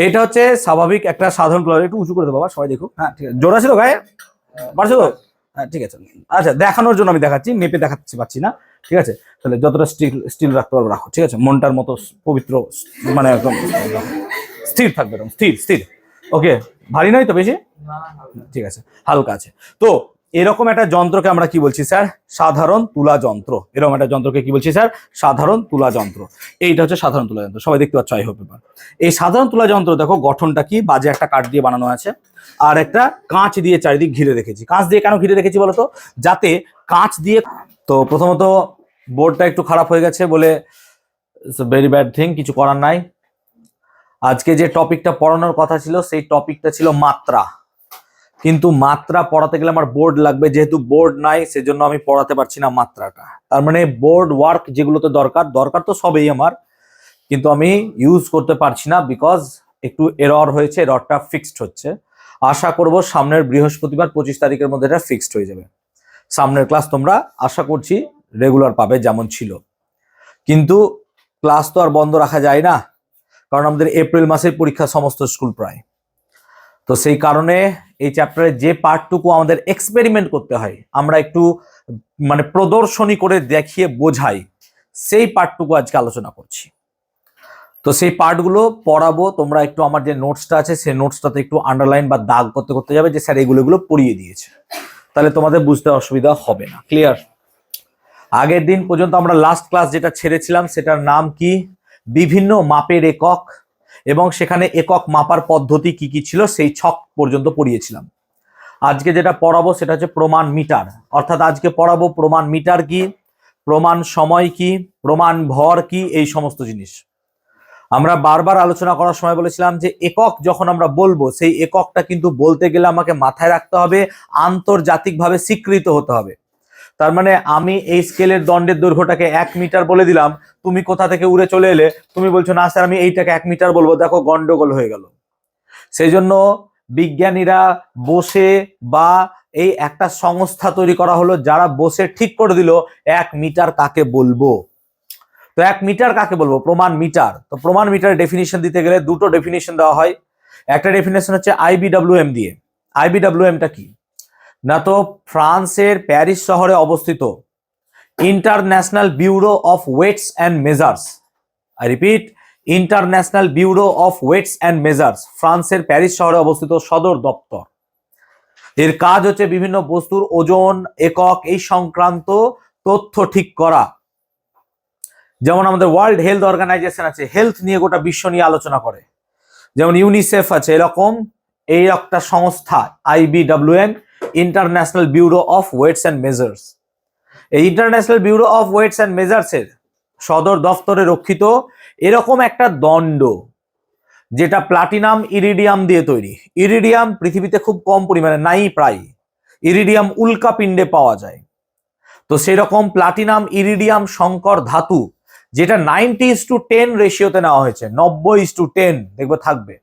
এটা হচ্ছে স্বাভাবিক একটা সাধারণ তুলা। একটু উঁচু করে দেবো বাবা, সবাই দেখুক। হ্যাঁ ঠিক আছে, জোড়া ছিল গায়ে, পারছো তো? হ্যাঁ ঠিক আছে। আচ্ছা, দেখানোর জন্য আমি দেখাচ্ছি, মেপে দেখাচ্ছি পাচ্ছি না। ঠিক আছে, তাহলে যতটা স্টিল স্টিল রাখতে পারবো রাখো। ঠিক আছে, মনটার মতো পবিত্র, মানে একদম স্থির থাকবে, একদম স্থির স্থির। ওকে, ভারী নয় তো বেশি? ঠিক আছে, হালকা আছে। তো এরকম একটা যন্ত্রকে আমরা কি বলছি স্যার? সাধারণ তুলা যন্ত্র। এরকম একটা যন্ত্রকে কি বলছি স্যার? সাধারণ তুলা যন্ত্র। এইটা হচ্ছে সাধারণ তুলা যন্ত্র, সবাই দেখতে পাচ্ছ আই হোপ। এবার এই সাধারণ তুলা যন্ত্র দেখো গঠনটা কি, বাজে একটা কাঠ দিয়ে বানানো আছে, আর একটা কাঁচ দিয়ে চারিদিক ঘিরে রেখেছি। কাঁচ দিয়ে কেন ঘিরে রেখেছি বলতো? যাতে কাঁচ দিয়ে, তো প্রথমত বোর্ডটা একটু খারাপ হয়ে গেছে বলে ভেরি ব্যাড থিং, কিছু করার নাই। আজকে যে টপিকটা পড়ানোর কথা ছিল সেই টপিকটা ছিল মাত্রা, কিন্তু মাত্রা পড়াতে গেলে আমার বোর্ড লাগবে, যেহেতু বোর্ড নাই সেজন্য আমি পড়াতে পারছি না মাত্রাটা। তার মানে বোর্ড ওয়ার্ক যেগুলোতে দরকার দরকার তো সবই আমার, কিন্তু আমি ইউজ করতে পারছি না বিকজ একটু এরর হয়েছে, এররটা ফিক্সড হচ্ছে। আশা করব সামনের বৃহস্পতিবার 25 তারিখের মধ্যে এটা ফিক্সড হয়ে যাবে। সামনের ক্লাস তোমরা আশা করছি রেগুলার পাবে যেমন ছিল, কিন্তু ক্লাস তো আর বন্ধ রাখা যায় না, কারণ আমাদের এপ্রিল মাসের পরীক্ষা সমস্ত স্কুল প্রায়। তো সেই কারণে এই চ্যাপ্টারে যে পার্টটুকু আমাদের এক্সপেরিমেন্ট করতে হয়, আমরা একটু মানে প্রদর্শনী করে দেখিয়ে বোঝাই, সেই পার্টটুকু আজকে আলোচনা করছি। তো সেই পার্টগুলো পড়াবো, তোমরা একটু আমার যে নোটসটা আছে সেই নোটসটাতে একটু আন্ডারলাইন বা দাগ করতে করতে যাবে যে স্যার এগুলো পড়িয়ে দিয়েছে, তাহলে তোমাদের বুঝতে অসুবিধা হবে না। ক্লিয়ার? আগের দিন পর্যন্ত আমরা লাস্ট ক্লাস যেটা ছেড়েছিলাম সেটার নাম কি? বিভিন্ন মাপের একক, এবং সেখানে একক মাপার পদ্ধতি কি কি ছিল সেই ছক পর্যন্ত পড়িয়েছিলাম। আজকে যেটা পড়াবো সেটা হচ্ছে প্রমাণ মিটার, অর্থাৎ আজকে পড়াবো প্রমাণ মিটার কি, প্রমাণ সময় কি, প্রমাণ ভর কি, এই সমস্ত জিনিস। আমরা বারবার আলোচনা করার সময় বলেছিলাম যে একক যখন আমরা বলবো সেই এককটা কিন্তু বলতে গেলে আমাকে মাথায় রাখতে হবে আন্তর্জাতিকভাবে স্বীকৃত হতে হবে। তার মানে আমি এই স্কেলের দণ্ডের দৈর্ঘ্যটাকে 1 মিটার বলে দিলাম, তুমি কোথা থেকে উড়ে চলে এলে, তুমি বলছো না স্যার আমি এইটাকে 1 মিটার বলবো, দেখো গন্ডগোল হয়ে গেল। সেই জন্য বিজ্ঞানীরা বসে বা এই একটা সংস্থা তৈরি করা হলো যারা বসে ঠিক করে দিল 1 মিটার কাকে বলবো। তো 1 মিটার কাকে বলবো? প্রমাণ মিটার। তো প্রমাণ মিটারের ডেফিনিশন দিতে গেলে দুটো ডেফিনিশন দেওয়া হয়। একটা ডেফিনিশন হচ্ছে আইবিডব্লিউএম দিয়ে। আইবিডব্লিউএমটা কি না, তো ফ্রান্সের প্যারিস শহরে অবস্থিত international bureau of weights and measures, I repeat, international bureau of weights and measures, ফ্রান্সের প্যারিস শহরে অবস্থিত সদর দপ্তর। এর কাজ হচ্ছে বিভিন্ন বস্তুর ওজন, একক এই সংক্রান্ত তথ্য ঠিক করা। যেমন আমাদের ওয়ার্ল্ড হেলথ অর্গানাইজেশন আছে, হেলথ নিয়ে গোটা বিশ্ব নিয়ে আলোচনা করে, যেমন ইউনিসেফ আছে, এরকম এই একটা সংস্থা IBWM, international bureau of weights and measures. এই international bureau of weights and measures এর সদর দফতরে রক্ষিত এরকম একটা দণ্ড, যেটা প্লাটিনাম ইরিডিয়াম দিয়ে তৈরি। ইরিডিয়াম পৃথিবীতে খুব কম পরিমাণে নাই, প্রায় ইরিডিয়াম উল্কাপিণ্ডে পাওয়া যায়। তো সেই রকম প্লাটিনাম ইরিডিয়াম সংকর ধাতু, যেটা 90:10 রেশিওতে নেওয়া হয়েছে, 90:10 দেখবে থাকবে।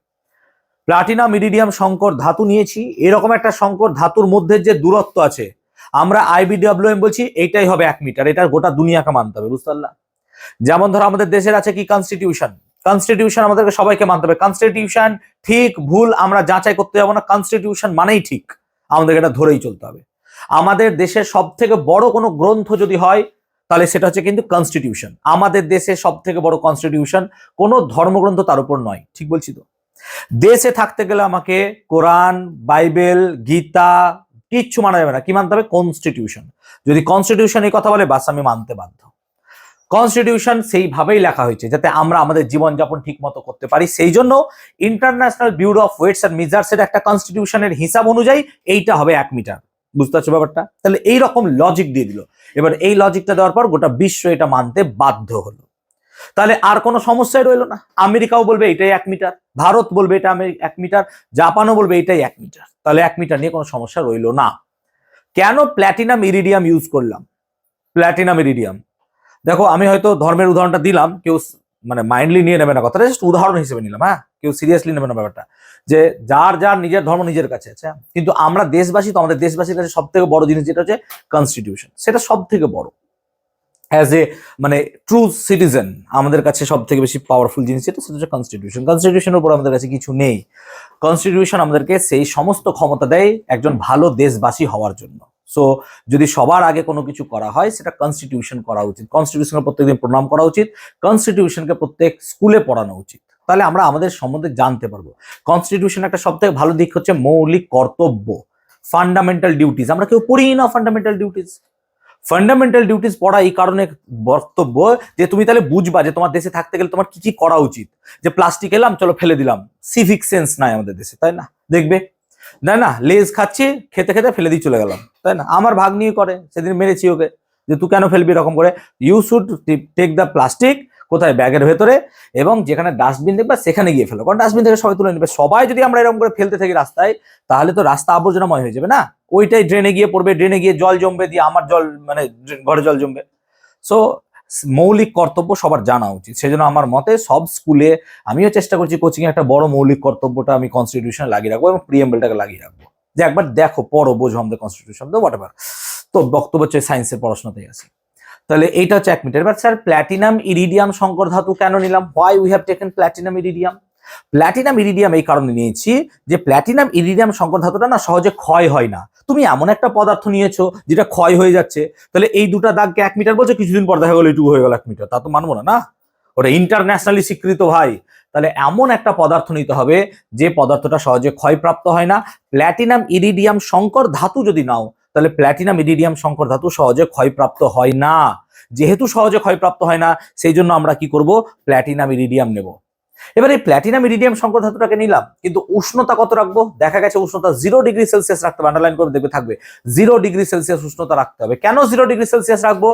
প্লাটিনাম ইরিডিয়াম সংকর ধাতু নিয়েছি, এরকম একটা সংকর ধাতুর মধ্যে যে দূরত্ব আছে আমরা আইবিডব্লিউএম বলছি, এইটাই হবে 1 মিটার। এটা গোটা দুনিয়াকে মানতে হবে, বুঝতে পারলা? যেমন ধরো আমাদের দেশের আছে কি কনস্টিটিউশন, কনস্টিটিউশন আমাদেরকে সবাইকে মানতে হবে। কনস্টিটিউশন ঠিক ভুল আমরা যাচাই করতে যাবো না, কনস্টিটিউশন মানেই ঠিক, আমাদেরকে এটা ধরেই চলতে হবে। আমাদের দেশের সব থেকে বড় কোনো গ্রন্থ যদি হয় তাহলে সেটা হচ্ছে কিন্তু কনস্টিটিউশন। আমাদের দেশে সব থেকে বড় কনস্টিটিউশন, কোনো ধর্মগ্রন্থ তার উপর নয়, ঠিক বলছি তো? দেশে থাকতে গেলে আমাকে কোরআন, বাইবেল, গীতা কিচ্ছু মানা যাবে না, কি মানতে হবে? কনস্টিটিউশন। যদি কনস্টিটিউশন এই কথা বলে বাস আমি মানতে বাধ্য। কনস্টিটিউশন সেইভাবেই লেখা হয়েছে যাতে আমরা আমাদের জীবনযাপন ঠিক মতো করতে পারি, সেই জন্য international bureau of weights and measures এর একটা কনস্টিটিউশনের হিসাব অনুযায়ী এইটা হবে 1 মিটার। বুঝতে পারছো ব্যাপারটা? তাহলে এইরকম লজিক দিয়ে দিল। এবার এই লজিকটা দেওয়ার পর গোটা বিশ্ব এটা মানতে বাধ্য হলো। তাহলে আর কোনো সমস্যাই রইলো না। আমেরিকাও বলবে এটাই 1 মিটার, ভারত বলবে এটা 1 মিটার, জাপানও বলবে এটাই 1 মিটার। তাহলে 1 মিটার নিয়ে কোনো সমস্যা রইলো না। কেন প্ল্যাটিনাম ইরিডিয়াম ইউজ করলাম? প্ল্যাটিনাম ইরিডিয়াম দেখো, আমি হয়তো ধর্মের উদাহরণটা দিলাম, কেউ মানে মাইন্ডলি নিয়ে নেবে না কথাটা, জাস্ট উদাহরণ হিসেবে নিলাম, হ্যাঁ, কেউ সিরিয়াসলি নেবে না ব্যাপারটা, যে যার যার নিজের ধর্ম নিজের কাছে আছে। কিন্তু আমরা দেশবাসী, তো আমাদের দেশবাসীর কাছে সব থেকে বড় জিনিস যেটা হচ্ছে কনস্টিটিউশন, সেটা সব থেকে বড়। অ্যাজ এ মানে ট্রু সিটিজেন আমাদের কাছে সব থেকে বেশি পাওয়ারফুল জিনিস যেটা সেটা হচ্ছে কনস্টিটিউশন। কনস্টিটিউশনের উপর আমাদের কাছে কিছু নেই। কনস্টিটিউশন আমাদেরকে সেই সমস্ত ক্ষমতা দেয় একজন ভালো দেশবাসী হওয়ার জন্য। সো যদি সবার আগে কোনো কিছু করা হয় সেটা কনস্টিটিউশন করা উচিত। কনস্টিটিউশনকে প্রত্যেকদিন প্রণাম করা উচিত, কনস্টিটিউশনকে প্রত্যেক স্কুলে পড়ানো উচিত, তাহলে আমরা আমাদের সম্বন্ধে জানতে পারবো। কনস্টিটিউশন একটা সব থেকে ভালো দিক হচ্ছে মৌলিক কর্তব্য, ফান্ডামেন্টাল ডিউটিস। আমরা কেউ পড়ি না ফান্ডামেন্টাল ডিউটিস। ফান্ডামেন্টাল ডিউটিস পড়া এই কারণে বক্তব্য যে তুমি তাহলে বুঝবা যে তোমার দেশে থাকতে গেলে তোমার কি কি করা উচিত। যে প্লাস্টিক এলাম চলো ফেলে দিলাম, সিভিক সেন্স নাই আমাদের দেশে, তাই না? দেখবে তাই না, লেজ খাচ্ছি খেতে খেতে ফেলে দিয়ে চলে গেলাম, তাই না? আমার ভাগ নিয়ে করে, সেদিন মেরেছি ওকে যে তুই কেন ফেলবি এরকম করে। You should take the plastic কোথায়, ব্যাগের ভেতরে, এবং যেখানে ডাস্টবিন দেখবা সেখানে গিয়ে ফেলো, কারণ ডাস্টবিন থেকে সবাই তুলে নেবে। সবাই যদি আমরা এরকম করে ফেলতে থাকি রাস্তায়, তাহলে তো রাস্তা আবর্জনাময় হয়ে যাবে না, ওইটাই ড্রেনে গিয়ে পড়বে, ড্রেনে গিয়ে জল জমবে, দিয়ে আমার জল মানে ঘরে জল জমবে। সো মৌলিক কর্তব্য সবার জানা উচিত। সেজন্য আমার মতে সব স্কুলে, আমিও চেষ্টা করছি কোচিং এ একটা বড় মৌলিক কর্তব্যটা আমি কনস্টিটিউশনে লাগিয়ে রাখবো এবং প্রিএমবেলটাকে লাগিয়ে রাখবো, যে একবার দেখো পড়ো বোঝো আমাদের কনস্টিটিউশন, তো হোয়াট এভার। তো বক্তব্য হচ্ছে সায়েন্সের পড়াশোনাতেই আছে। তাহলে এইটা হচ্ছে 1 মিটার। এবার স্যার প্ল্যাটিনাম ইরিডিয়াম সংকর ধাতু কেন নিলাম? Why we have taken platinum iridium? Platinum iridium এই কারণে নিয়েছি যে প্ল্যাটিনাম ইরিডিয়াম সংকর ধাতুটা না সহজে ক্ষয় হয় না। তুমি এমন একটা পদার্থ নিয়েছো যেটা ক্ষয় হয়ে যাচ্ছে, তাহলে এই দুটা দাগকে 1 মিটার বলছো, কিছুদিন পর দেখা গেলো এইটুকু হয়ে গেল 1 মিটার, তা তো মানবো না, না? ওটা ইন্টারন্যাশনালি স্বীকৃত ভাই। তাহলে এমন একটা পদার্থ নিতে হবে যে পদার্থটা সহজে ক্ষয়প্রাপ্ত হয় না। প্ল্যাটিনাম ইরিডিয়াম সংকর ধাতু যদি নাও, তাহলে প্ল্যাটিনাম ইরিডিয়াম সংকর ধাতু সহজে ক্ষয়প্রাপ্ত হয় না। যেহেতু সহজে ক্ষয়প্রাপ্ত হয় না, সেই জন্য আমরা কি করব, প্ল্যাটিনাম ইরিডিয়াম নেব। এবার এই প্ল্যাটিনাম ইরিডিয়াম সংকর ধাতুটাকে নিলাম, কিন্তু উষ্ণতা কত রাখবো? দেখা গেছে উষ্ণতা 0 ডিগ্রি সেলসিয়াস রাখতে হবে, আন্ডারলাইন করে দেখবে থাকবে 0 ডিগ্রি সেলসিয়াস উষ্ণতা রাখতে হবে। কেন 0 ডিগ্রি সেলসিয়াস রাখবো?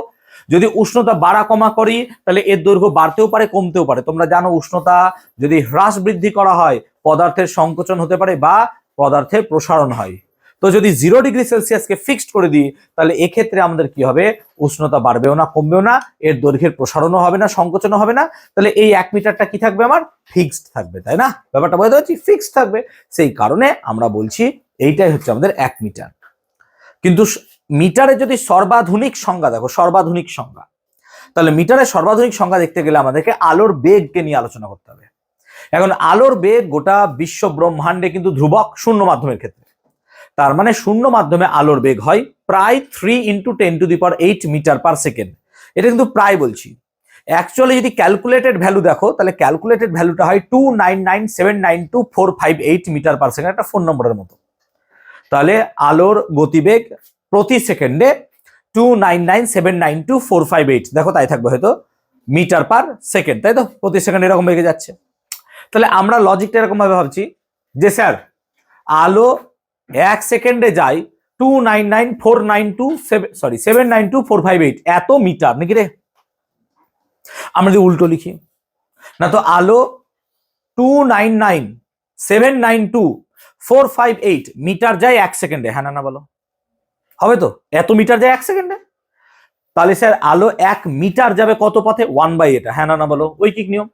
যদি উষ্ণতা বাড়া কমা করি তাহলে এর দৈর্ঘ্য বাড়তেও পারে কমতেও পারে। তোমরা জানো উষ্ণতা যদি হ্রাস বৃদ্ধি করা হয় পদার্থের সংকোচন হতে পারে বা পদার্থের প্রসারণ হয়। তো যদি 0 ডিগ্রি সেলসিয়াসকে ফিক্সড করে দিই, তাহলে এক্ষেত্রে আমাদের কি হবে, উষ্ণতা বাড়বেও না কমবেও না, এর দৈর্ঘ্যের প্রসারণও হবে না সংকোচনও হবে না। তাহলে এই 1 মিটারটা কি থাকবে, আমার ফিক্সড থাকবে, তাই না? ব্যাপারটা বুঝতে পারছি, ফিক্সড থাকবে। সেই কারণে আমরা বলছি এইটাই হচ্ছে আমাদের 1 মিটার। কিন্তু মিটারে যদি সর্বাধুনিক সংজ্ঞা দেখো, সর্বাধুনিক সংজ্ঞা, তাহলে মিটারের সর্বাধুনিক সংজ্ঞা দেখতে গেলে আমাদেরকে আলোর বেগকে নিয়ে আলোচনা করতে হবে। এখন আলোর বেগ গোটা বিশ্ব ব্রহ্মাণ্ডে কিন্তু ধ্রুবক শূন্য মাধ্যমের ক্ষেত্রে। তার মানে শূন্য মাধ্যমে আলোর বেগ হয় প্রায় 3 × 10⁸ মিটার পার সেকেন্ড। এটা কিন্তু প্রায় বলছি। অ্যাকচুয়ালি যদি ক্যালকুলেটেড ভ্যালু দেখো, তাহলে ক্যালকুলেটেড ভ্যালুটা হয় 299799248 মিটার পার সেকেন্ড, একটা ফোন নম্বরের মতো। তাহলে আলোর গতিবেগ প্রতি সেকেন্ডে 299792458, দেখো তাই থাকবে হয়তো, মিটার পার সেকেন্ড, তাই তো? প্রতি সেকেন্ড এরকম বেগে যাচ্ছে। তাহলে আমরা লজিকটা এরকম ভাবে ভাবছি যে স্যার আলো 1 সেকেন্ডে যায় 29949279248 এত মিটার নাকি রে? আমরা যদি উল্টো লিখি, না তো আলো 299799248 মিটার যায় 1 সেকেন্ডে, হ্যাঁ না বলো? হবে তো? এত মিটার যায় 1 সেকেন্ডে, তাহলে স্যার আলো 1 মিটার যাবে কত পথে? 1/, এটা হ্যাঁ না বলো? ঐকিক নিয়ম।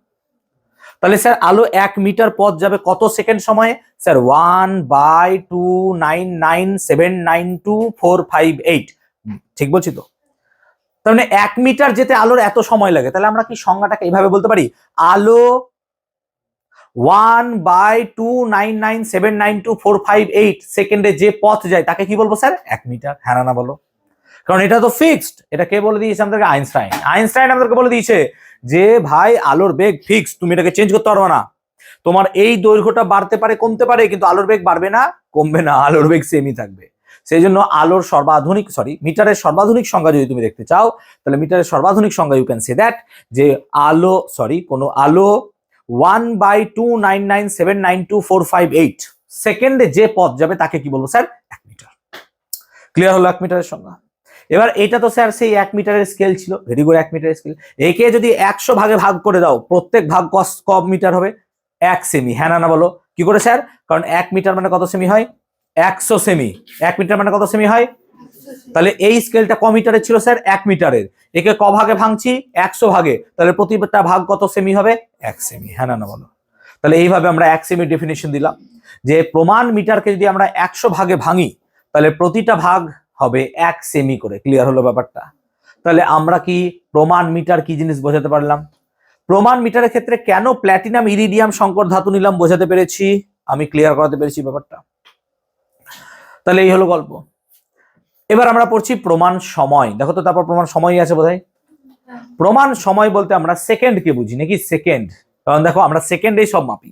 তাহলে স্যার আলো 1 মিটার পথ যাবে কত সেকেন্ড সময়ে? স্যার 1/299792458, ঠিক বলছি তো? তার মানে 1 মিটার যেতে আলোর এত সময় লাগে। তাহলে আমরা কি সংজ্ঞাটাকে এইভাবে বলতে পারি, আলো 1/299792458 সেকেন্ডে যে পথ যায় তাকে কি বলবো স্যার? 1 মিটার, হ্যাঁ না বলো? কারণ এটা তো ফিক্সড। এটা কে বলে দিয়েছে আমাদেরকে? আইনস্টাইন। আইনস্টাইন আমাদেরকে বলে দিয়েছে যে ভাই আলোর বেগ ফিক্সড, তুমি এটাকে চেঞ্জ করতে পারবে না। তোমার এই দৈর্ঘ্যটা বাড়তে পারে কমতে পারে, কিন্তু আলোর বেগ বাড়বে না কমবে না, আলোর বেগ সেমই থাকবে। সেই জন্য আলোর সর্বাধুনিক মিটারের সর্বাধুনিক সংজ্ঞা যদি তুমি দেখতে চাও, তাহলে মিটারের সর্বাধুনিক সংজ্ঞা ইউ ক্যান সে দ্যাট যে আলো কোনো আলো 1/299792458 সেকেন্ডে যে পথ যাবে তাকে কি বলবো স্যার? 1 মিটার। ক্লিয়ার হলো 1 মিটারের সংজ্ঞা? এবার এটা তো স্যার সেই 1 মিটারের স্কেল ছিল, ভেরি গুড, 1 মিটারের স্কেল। একে যদি 100 ভাগে ভাগ করে দাও, প্রত্যেক ভাগ কত মিটার হবে? 1 সেমি, হ্যাঁ না বলো? কি করে স্যার? কারণ 1 মিটার মানে কত সেমি হয়? 100 সেমি। 1 মিটার মানে কত সেমি হয়? তাহলে এই স্কেলটা ক মিটারের ছিল স্যার? 1 মিটারের। একে ক ভাগে ভাঙছি? 100 ভাগে। তাহলে প্রতিটা ভাগ কত সেমি হবে? 1 সেমি, হ্যাঁ না বলো? তাহলে এইভাবে আমরা 1 সেমির ডেফিনিশন দিলাম যে প্রমাণ মিটারকে যদি আমরা 100 ভাগে ভাঙি, তাহলে প্রতিটা ভাগ হবে 1 সেমি করে। ক্লিয়ার হলো ব্যাপারটা? তাহলে আমরা কি প্রমাণ মিটার কি জিনিস বোঝাতে পারলাম? প্রমাণ মিটারের ক্ষেত্রে কেন প্ল্যাটিনাম ইরিডিয়াম সংকর ধাতু নিলাম বোঝাতে পেরেছি, আমি ক্লিয়ার করাতে পেরেছি ব্যাপারটা। তাহলে এই হলো গল্প। এবার আমরা পড়ছি প্রমাণ সময়। দেখো তো তারপর প্রমাণ সময় আছে বোধহয়। প্রমাণ সময় বলতে আমরা সেকেন্ডকে বুঝি নাকি, সেকেন্ড, কারণ দেখো আমরা সেকেন্ডেই সব মাপি।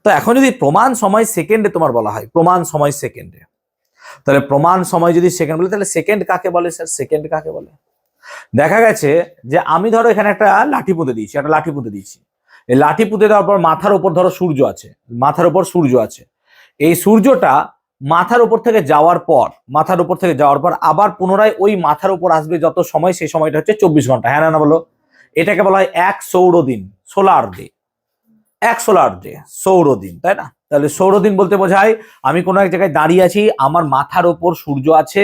তো এখন যদি প্রমাণ সময় সেকেন্ডে তোমার বলা হয়, প্রমাণ সময় সেকেন্ডে, তাহলে প্রমাণ সময় যদি সেকেন্ড বলে তাহলে সেকেন্ড কাকে বলে স্যার? সেকেন্ড কাকে বলে? দেখা গেছে যে আমি ধরো এখানে একটা লাঠি পুঁতে দিয়েছি, এই লাঠি পুঁতে দেওয়ার পর মাথার উপর ধরো সূর্য আছে, মাথার উপর সূর্য আছে। এই সূর্যটা মাথার উপর থেকে যাওয়ার পর আবার পুনরায় ওই মাথার উপর আসবে যত সময়, সেই সময়টা হচ্ছে 24 ঘন্টা। হ্যাঁ না বলো? এটাকে বলা হয় এক সৌরদিন, সোলার ডে। এক সোলার ডে, সৌরদিন, তাই না? তাহলে সৌরদিন বলতে বোঝায় আমি কোনো এক জায়গায় দাঁড়িয়ে আছি, আমার মাথার উপর সূর্য আছে,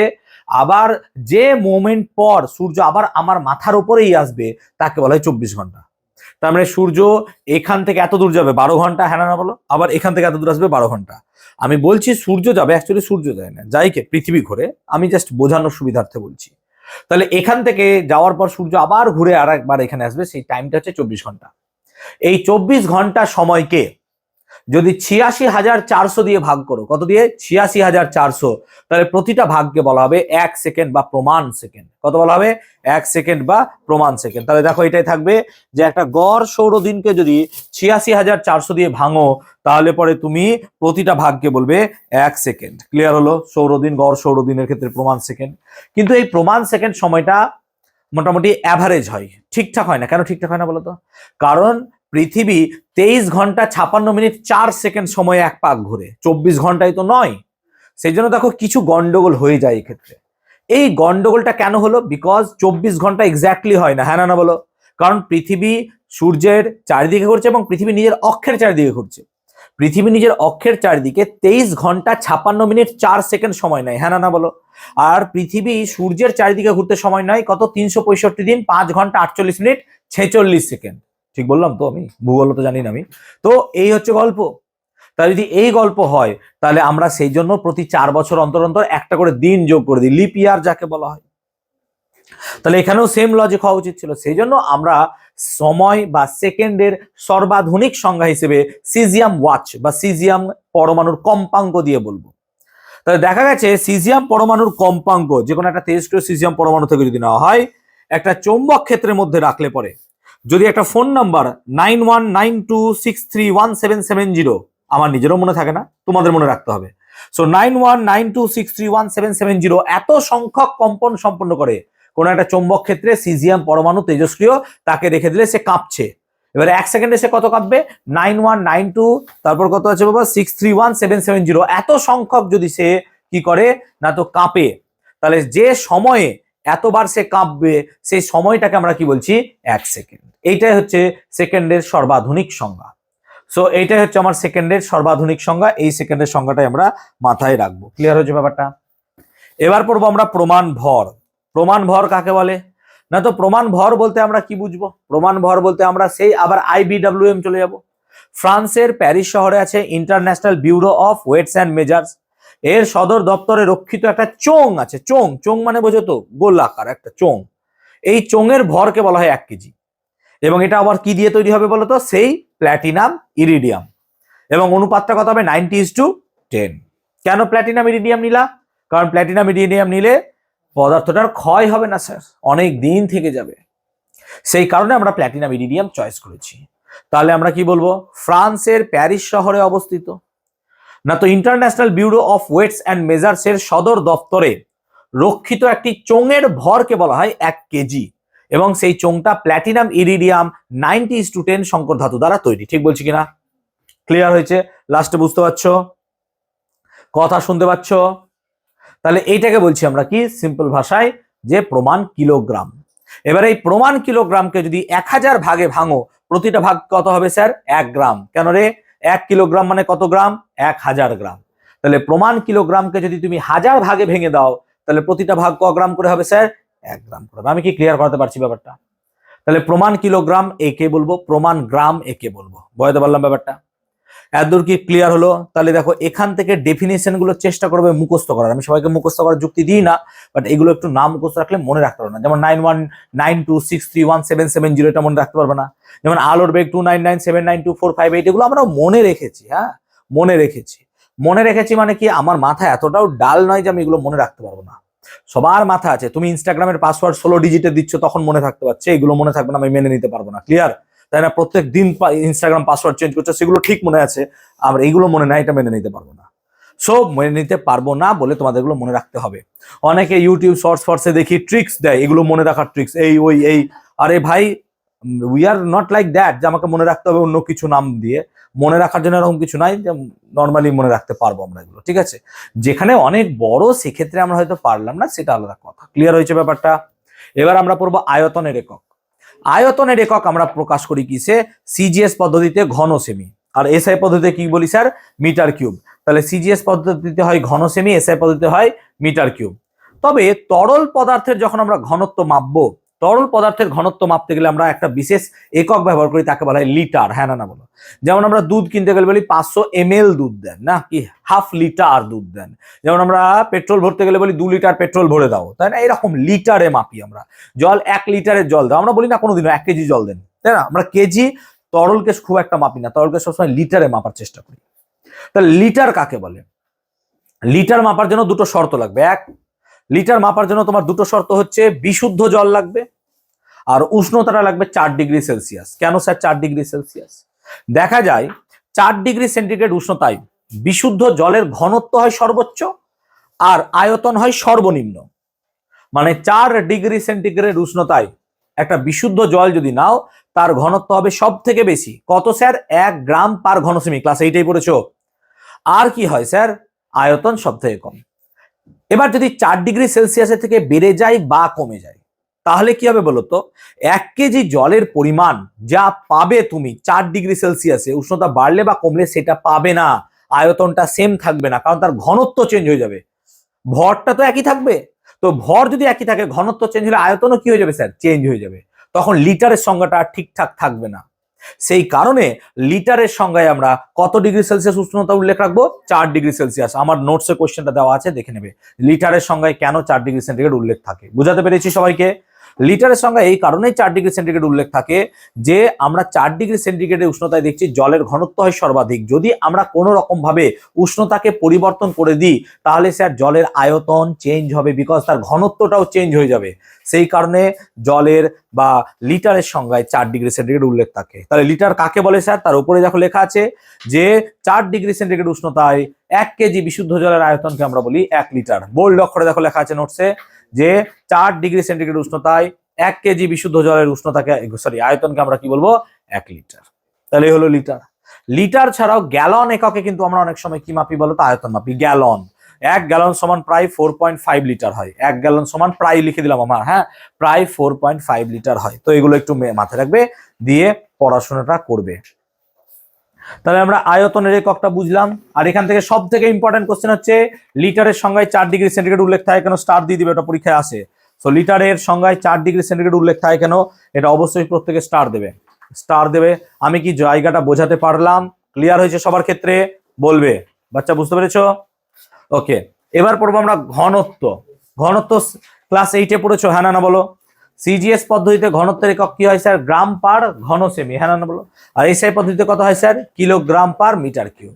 আবার যে মোমেন্ট পর সূর্য আবার আমার মাথার উপরেই আসবে তাকে বলা হয় 24 ঘন্টা। তার মানে সূর্য এখান থেকে এত দূর যাবে 12 ঘন্টা, হ্যাঁ না বলো? আবার এখান থেকে এত দূর আসবে 12 ঘন্টা। আমি বলছি সূর্য যাবে, অ্যাকচুয়ালি সূর্য যায় না, যাই কে পৃথিবী ঘুরে, আমি জাস্ট বোঝানোর সুবিধার্থে বলছি। তাহলে এখান থেকে যাওয়ার পর সূর্য আবার ঘুরে আর একবার এখানে আসবে, সেই টাইমটা হচ্ছে 24 ঘন্টা। এই 24 ঘন্টা সময়কে যদি 86,400 দিয়ে ভাগ করো, কত দিয়ে? 86,400, তাহলে প্রতিটা ভাগকে বলা হবে 1 সেকেন্ড বা প্রমাণ সেকেন্ড। কত বলা হবে? 1 সেকেন্ড বা প্রমাণ সেকেন্ড। তাহলে দেখো এটাই থাকবে যে একটা গড় সৌরদিনকে যদি 86,400 দিয়ে ভাঙো, তাহলে পরে তুমি প্রতিটা ভাগকে বলবে 1 সেকেন্ড। ক্লিয়ার হলো? সৌরদিন, গড় সৌরদিনের ক্ষেত্রে প্রমাণ সেকেন্ড। কিন্তু এই প্রমাণ সেকেন্ড সময়টা মোটামুটি অ্যাভারেজ হয়, ঠিকঠাক হয় না। কেন ঠিকঠাক হয় না বলতো? কারণ পৃথিবী 23 ঘন্টা 56 মিনিট 4 সেকেন্ড সময়ে এক পাক ঘুরে, 24 ঘন্টায় তো নয়। সেই জন্য দেখো কিছু গন্ডগোল হয়ে যায় এক্ষেত্রে। এই গন্ডগোলটা কেন হলো? বিকজ 24 ঘন্টা এক্স্যাক্টলি হয় না, হ্যাঁ না বলো? কারণ পৃথিবী সূর্যের চারিদিকে ঘুরছে এবং পৃথিবী নিজের অক্ষের চারিদিকে ঘুরছে। পৃথিবী নিজের অক্ষের চারিদিকে 23 ঘন্টা 56 মিনিট 4 সেকেন্ড সময় নেয়, হ্যাঁ না বলো? আর পৃথিবী সূর্যের চারিদিকে ঘুরতে সময় নেয় কত? 365 দিন 5 ঘন্টা 48 মিনিট 46 সেকেন্ড। ঠিক বললাম তো? আমি ভূগোল তো জানি না আমি। তো এই হচ্ছে গল্প। তাই যদি এই গল্প হয় তাহলে আমরা সেই জন্য প্রতি 4 বছর অন্তর অন্তর একটা করে দিন যোগ করে দিই, লিপ ইয়ার যাকে বলা হয়। তাহলে এখানেও সেম লজিক হওয়া উচিত ছিল। সেই জন্য আমরা সময় বা সেকেন্ডের সর্বাধুনিক সংজ্ঞা হিসেবে সিজিয়াম ওয়াচ বা সিজিয়াম পরমাণুর কম্পাঙ্ক দিয়ে বলবো। তাহলে দেখা গেছে সিজিয়াম পরমাণুর কম্পাঙ্ক যে কোনো একটা তেজস্ক্রিয় সিজিয়াম পরমাণু থেকে যদি নেওয়া হয়, একটা চৌম্বক ক্ষেত্রের মধ্যে রাখলে পরে যদি একটা ফোন নাম্বার 9192631770, আমার নিজেরও মনে থাকে না, তোমাদের মনে রাখতে হবে। সো 9192631770 এত সংখ্যক কম্পন সম্পন্ন করে কোন একটা চৌম্বক ক্ষেত্রে সিজিয়াম পরমাণু তেজস্ক্রিয়, তাকে রেখে দিলে সে কাঁপছে। এবারে 1 সেকেন্ডে সে কত কাঁপবে? 9192, তারপর কত আছে বাবা? 631770। এত সংখ্যক যদি সে কি করে না তো কাঁপে, তাহলে যে সময়ে এতবার সে কাঁপবে সেই সময়টাকে আমরা কি বলছি? 1 সেকেন্ড। এইটাই হচ্ছে সেকেন্ডের সর্বাধুনিক সংজ্ঞা। সো এইটাই হচ্ছে আমার সেকেন্ডের সর্বাধুনিক সংজ্ঞা। এই সেকেন্ডের সংজ্ঞাটাই আমরা মাথায় রাখবো। ক্লিয়ার হচ্ছে ব্যাপারটা? এবার পড়বো আমরা প্রমাণ ভর। প্রমাণ ভর কাকে বলে না তো? প্রমাণ ভর বলতে আমরা কি বুঝবো? প্রমাণ ভর বলতে আমরা সেই আবার IBWM চলে যাব। ফ্রান্সের প্যারিস শহরে আছে international bureau of weights and measures. এর সদর দপ্তরে রক্ষিত একটা চোং আছে। চোং, চোং মানে বোঝো তো? গোলাকার একটা চোং। এই চোঙের ভরকে বলা হয় 1 কেজি। এবং এটা আবার কি দিয়ে তৈরি হবে বলতো? সেই প্ল্যাটিনাম ইরিডিয়াম। এবং অনুপাতটা কত হবে? 90:10। কেন প্ল্যাটিনাম ইরিডিয়াম নিলা? কারণ প্ল্যাটিনাম ইরিডিয়াম নিলে পদার্থটার ক্ষয় হবে না স্যার, অনেক দিন থেকে যাবে। সেই কারণে আমরা প্ল্যাটিনাম ইরিডিয়াম চয়েস করেছি। তাহলে আমরা কি বলবো? ফ্রান্সের প্যারিস শহরে অবস্থিত না তো international bureau of weights and measures এর সদর দপ্তরে রক্ষিত একটি চোঙের ভরকে বলা হয় 1 কেজি। এবং সেই চোঙটা প্ল্যাটিনাম ইরিডিয়াম 90:10 সংকর ধাতু দ্বারা তৈরি। ঠিক বলছি কিনা? ক্লিয়ার হয়েছে? লাস্টে বুঝতে পারছো? কথা শুনতে পাচ্ছ? তাহলে এইটাকে বলছি আমরা কি সিম্পল ভাষায় যে প্রমাণ কিলোগ্রাম। এবার এই প্রমাণ কিলোগ্রামকে যদি 1000 ভাগে ভাঙো, প্রতিটা ভাগ কত হবে স্যার? 1 গ্রাম। কেন রে? 1 কিলোগ্রাম মানে কত গ্রাম? 1000 গ্রাম। তাহলে প্রমাণ কিলোগ্রামকে যদি তুমি 1000 ভাগে ভেঙে দাও, তাহলে প্রতিটা ভাগ ক গ্রাম করে হবে স্যার? 1 গ্রাম করে হবে। আমি কি ক্লিয়ার করতে পারছি ব্যাপারটা? তাহলে প্রমাণ কিলোগ্রাম একে বলবো, প্রমাণ গ্রাম একে বলবো। বুঝতে পারলাম ব্যাপারটা? এতদূর কি ক্লিয়ার হলো? তাহলে দেখো এখান থেকে ডেফিনেশন গুলো চেষ্টা করবে মুখস্থ করার। আমি সবাইকে মুখস্থ করার যুক্তি দিই না, বাট এগুলো একটু নাম মুখস্থ রাখলে মনে রাখতে পারবে না। যেমন 9192631770, এটা মনে রাখতে পারবে না। যেমন আলোর বেগ 299792458, এগুলো আমরা মনে রেখেছি। হ্যাঁ, মনে রেখেছি মানে কি, আমার মাথা এতটাও ডাল নয় যে আমি এগুলো মনে রাখতে পারবো না। সবার মাথা আছে। তুমি ইনস্টাগ্রামের পাসওয়ার্ড 16 ডিজিটে দিচ্ছ, তখন মনে থাকতে পারছে, এগুলো মনে থাকবে না, আমি মেনে নিতে পারবো না। ক্লিয়ার? তাই না? প্রত্যেক দিন ইনস্টাগ্রাম পাসওয়ার্ড চেঞ্জ করছে, সেগুলো ঠিক মনে আছে, আমরা এইগুলো মনে নাই, এটা মেনে নিতে পারবো না। সো মেনে নিতে পারবো না বলে তোমাদের এগুলো মনে রাখতে হবে। অনেকে ইউটিউব শর্টসে দেখি ট্রিক্স দেয়, এগুলো মনে রাখার ট্রিক্স, এই। আরে ভাই, we are not like that যে আমাকে মনে রাখতে হবে অন্য কিছু নাম দিয়ে। মনে রাখার জন্য এরকম কিছু নাই, যে নর্মালি মনে রাখতে পারবো আমরা এগুলো। ঠিক আছে? যেখানে অনেক বড় সেক্ষেত্রে আমরা হয়তো পারলাম না, সেটা আলাদা কথা। ক্লিয়ার হয়েছে ব্যাপারটা? এবার আমরা পড়বো আয়তনের একক। আয়তনের একক আমরা প্রকাশ করি কিসে? সিজিএস পদ্ধতিতে ঘন সেমি, আর এসআই পদ্ধতিতে কি বলি স্যার? Metre cube. তাহলে সিজিএস পদ্ধতিতে হয় ঘন সেমি, এসআই পদ্ধতিতে হয় মিটার কিউব। তবে তরল পদার্থের যখন আমরা ঘনত্ব মাপবো, তরল পদার্থের ঘনত্ব মাপতে গেলে আমরা একটা বিশেষ একক ব্যবহার করি, তাকে বলা হয় লিটার। হ্যাঁ না বলো? যেমন আমরা দুধ কিনতে গেলে বলি 500 ml দুধ দেন, না কি হাফ লিটার দুধ দেন। যেমন আমরা পেট্রোল ভরতে গেলে বলি 2 লিটার পেট্রোল ভরে দাও, তাই না? এরকম লিটারে মাপি আমরা। জল 1 লিটারের জল দাও, আমরা বলি না কোনোদিনও 1 কেজি জল দেন, তাই না? আমরা কেজি, তরলকে খুব একটা মাপি না, তরলকে সবসময় লিটারে মাপার চেষ্টা করি। তাহলে লিটার কাকে বলে? লিটার মাপার জন্য দুটো শর্ত লাগবে। এক, লিটার মাপার জন্য তোমার দুটো শর্ত হচ্ছে, বিশুদ্ধ জল লাগবে আর উষ্ণতাটা লাগবে 4 ডিগ্রি সেলসিয়াস। কেন স্যার 4 ডিগ্রি সেলসিয়াস? দেখা যায় 4 ডিগ্রি সেন্টিগ্রেড উষ্ণতায় বিশুদ্ধ জলের ঘনত্ব হয় সর্বোচ্চ আর আয়তন হয় সর্বনিম্ন। মানে 4 ডিগ্রি সেন্টিগ্রেড উষ্ণতায় একটা বিশুদ্ধ জল যদি নাও, তার ঘনত্ব হবে সব থেকে বেশি। কত স্যার? 1 গ্রাম পার ঘনসেমি। ক্লাস 8 পড়েছো। আর কি হয় স্যার? আয়তন সব থেকে কম। এবার যদি 4 ডিগ্রি সেলসিয়াসের থেকে বেড়ে যায় বা কমে যায়, তাহলে কি হবে বলো তো? 1 কেজি জলের পরিমাণ যা পাবে তুমি 4 ডিগ্রি সেলসিয়াসে, উষ্ণতা বাড়লে বা কমলে সেটা পাবে না। আয়তনটা সেম থাকবে না, কারণ তার ঘনত্ব চেঞ্জ হয়ে যাবে। ভরটা তো একই থাকবে, তো ভর যদি একই থাকে, ঘনত্ব চেঞ্জ হলে আয়তনও কি হয়ে যাবে স্যার? চেঞ্জ হয়ে যাবে। তখন লিটারের সংজ্ঞাটা ঠিকঠাক থাকবে না। সেই কারণে লিটারের সংজ্ঞায় আমরা কত ডিগ্রি সেলসিয়াস উষ্ণতা উল্লেখ রাখবো? 4 ডিগ্রি সেলসিয়াস। আমার নোটসে কোশ্চেনটা দেওয়া আছে, দেখে নেবে। লিটারের সংজ্ঞায় কেন 4 ডিগ্রি সেন্টিগ্রেড উল্লেখ থাকে, বুঝাতে পেরেছি সবাইকে? লিটারের সংজ্ঞায় এই কারণেই 4 ডিগ্রি সেন্টিগ্রেড উল্লেখ থাকে যে আমরা 4 ডিগ্রি সেন্টিগ্রেডের উষ্ণতায় দেখছি জলের ঘনত্ব হয় সর্বাধিক। যদি আমরা কোনো রকম ভাবে উষ্ণতাকে পরিবর্তন করে দিই, তাহলে স্যার জলের আয়তন চেঞ্জ হবে, বিকজ তার ঘনত্বটাও চেঞ্জ হয়ে যাবে। সেই কারণে জলের বা লিটারের সংজ্ঞায় 4 ডিগ্রি সেন্টিগ্রেড উল্লেখ থাকে। তাহলে লিটার কাকে বলে স্যার? তার উপরে দেখো লেখা আছে যে 4 ডিগ্রি সেন্টিগ্রেড উষ্ণতায় 1 কেজি বিশুদ্ধ জলের আয়তনকে আমরা বলি 1 লিটার। বোল্ড অক্ষরে দেখো লেখা আছে নোটসে যে 4 ডিগ্রি সেন্টিগ্রেড উষ্ণতায় 1 কেজি বিশুদ্ধ জলের উষ্ণতাকে, আয়তনকে আমরা কি বলবো? 1 লিটার। তাহলে হলো লিটার। লিটার ছাড়াও গ্যালন এককে কিন্তু আমরা অনেক সময় কি মাপি বলো তো? আয়তন মাপি। গ্যালন, 1 গ্যালন সমান প্রায় 4.5 লিটার হয়। 1 গ্যালন সমান প্রায় লিখে দিলাম আমার, হ্যাঁ, প্রায় 4.5 লিটার হয়। তো এগুলো একটু মাথায় রাখবে, দিয়ে পড়াশোনাটা করবে। তাহলে আমরা আয়তনের এককটা বুঝলাম। আর এখান থেকে সব থেকে ইম্পর্টেন্ট কোশ্চেন হচ্ছে, লিটারের সংজ্ঞায় 4 ডিগ্রি সেন্টিগ্রেড উল্লেখ থাকে কেন? স্টার দিয়ে দিবে, এটা পরীক্ষায় আসে। সো লিটারের সংজ্ঞায় 4 ডিগ্রি সেন্টিগ্রেড উল্লেখ থাকে কেন? এটা অবশ্যই প্রত্যেকে স্টার দেবে, স্টার দেবে। আমি কি জায়গাটা বোঝাতে পারলাম? ক্লিয়ার হয়েছে সবার ক্ষেত্রে? বলবে বাচ্চা, বুঝতে পেরেছো? ওকে, এবার পড়বো আমরা ঘনত্ব। ঘনত্ব ক্লাস 8 পড়েছো, হ্যাঁ না বলো? সিজিএস পদ্ধতিতে ঘনত্বের একক কি হয় স্যার? গ্রাম পার ঘন সেমি, হ্যাঁ না বলো? আর এসআই পদ্ধতিতে কত হয় sir? Kilogram per metre cube.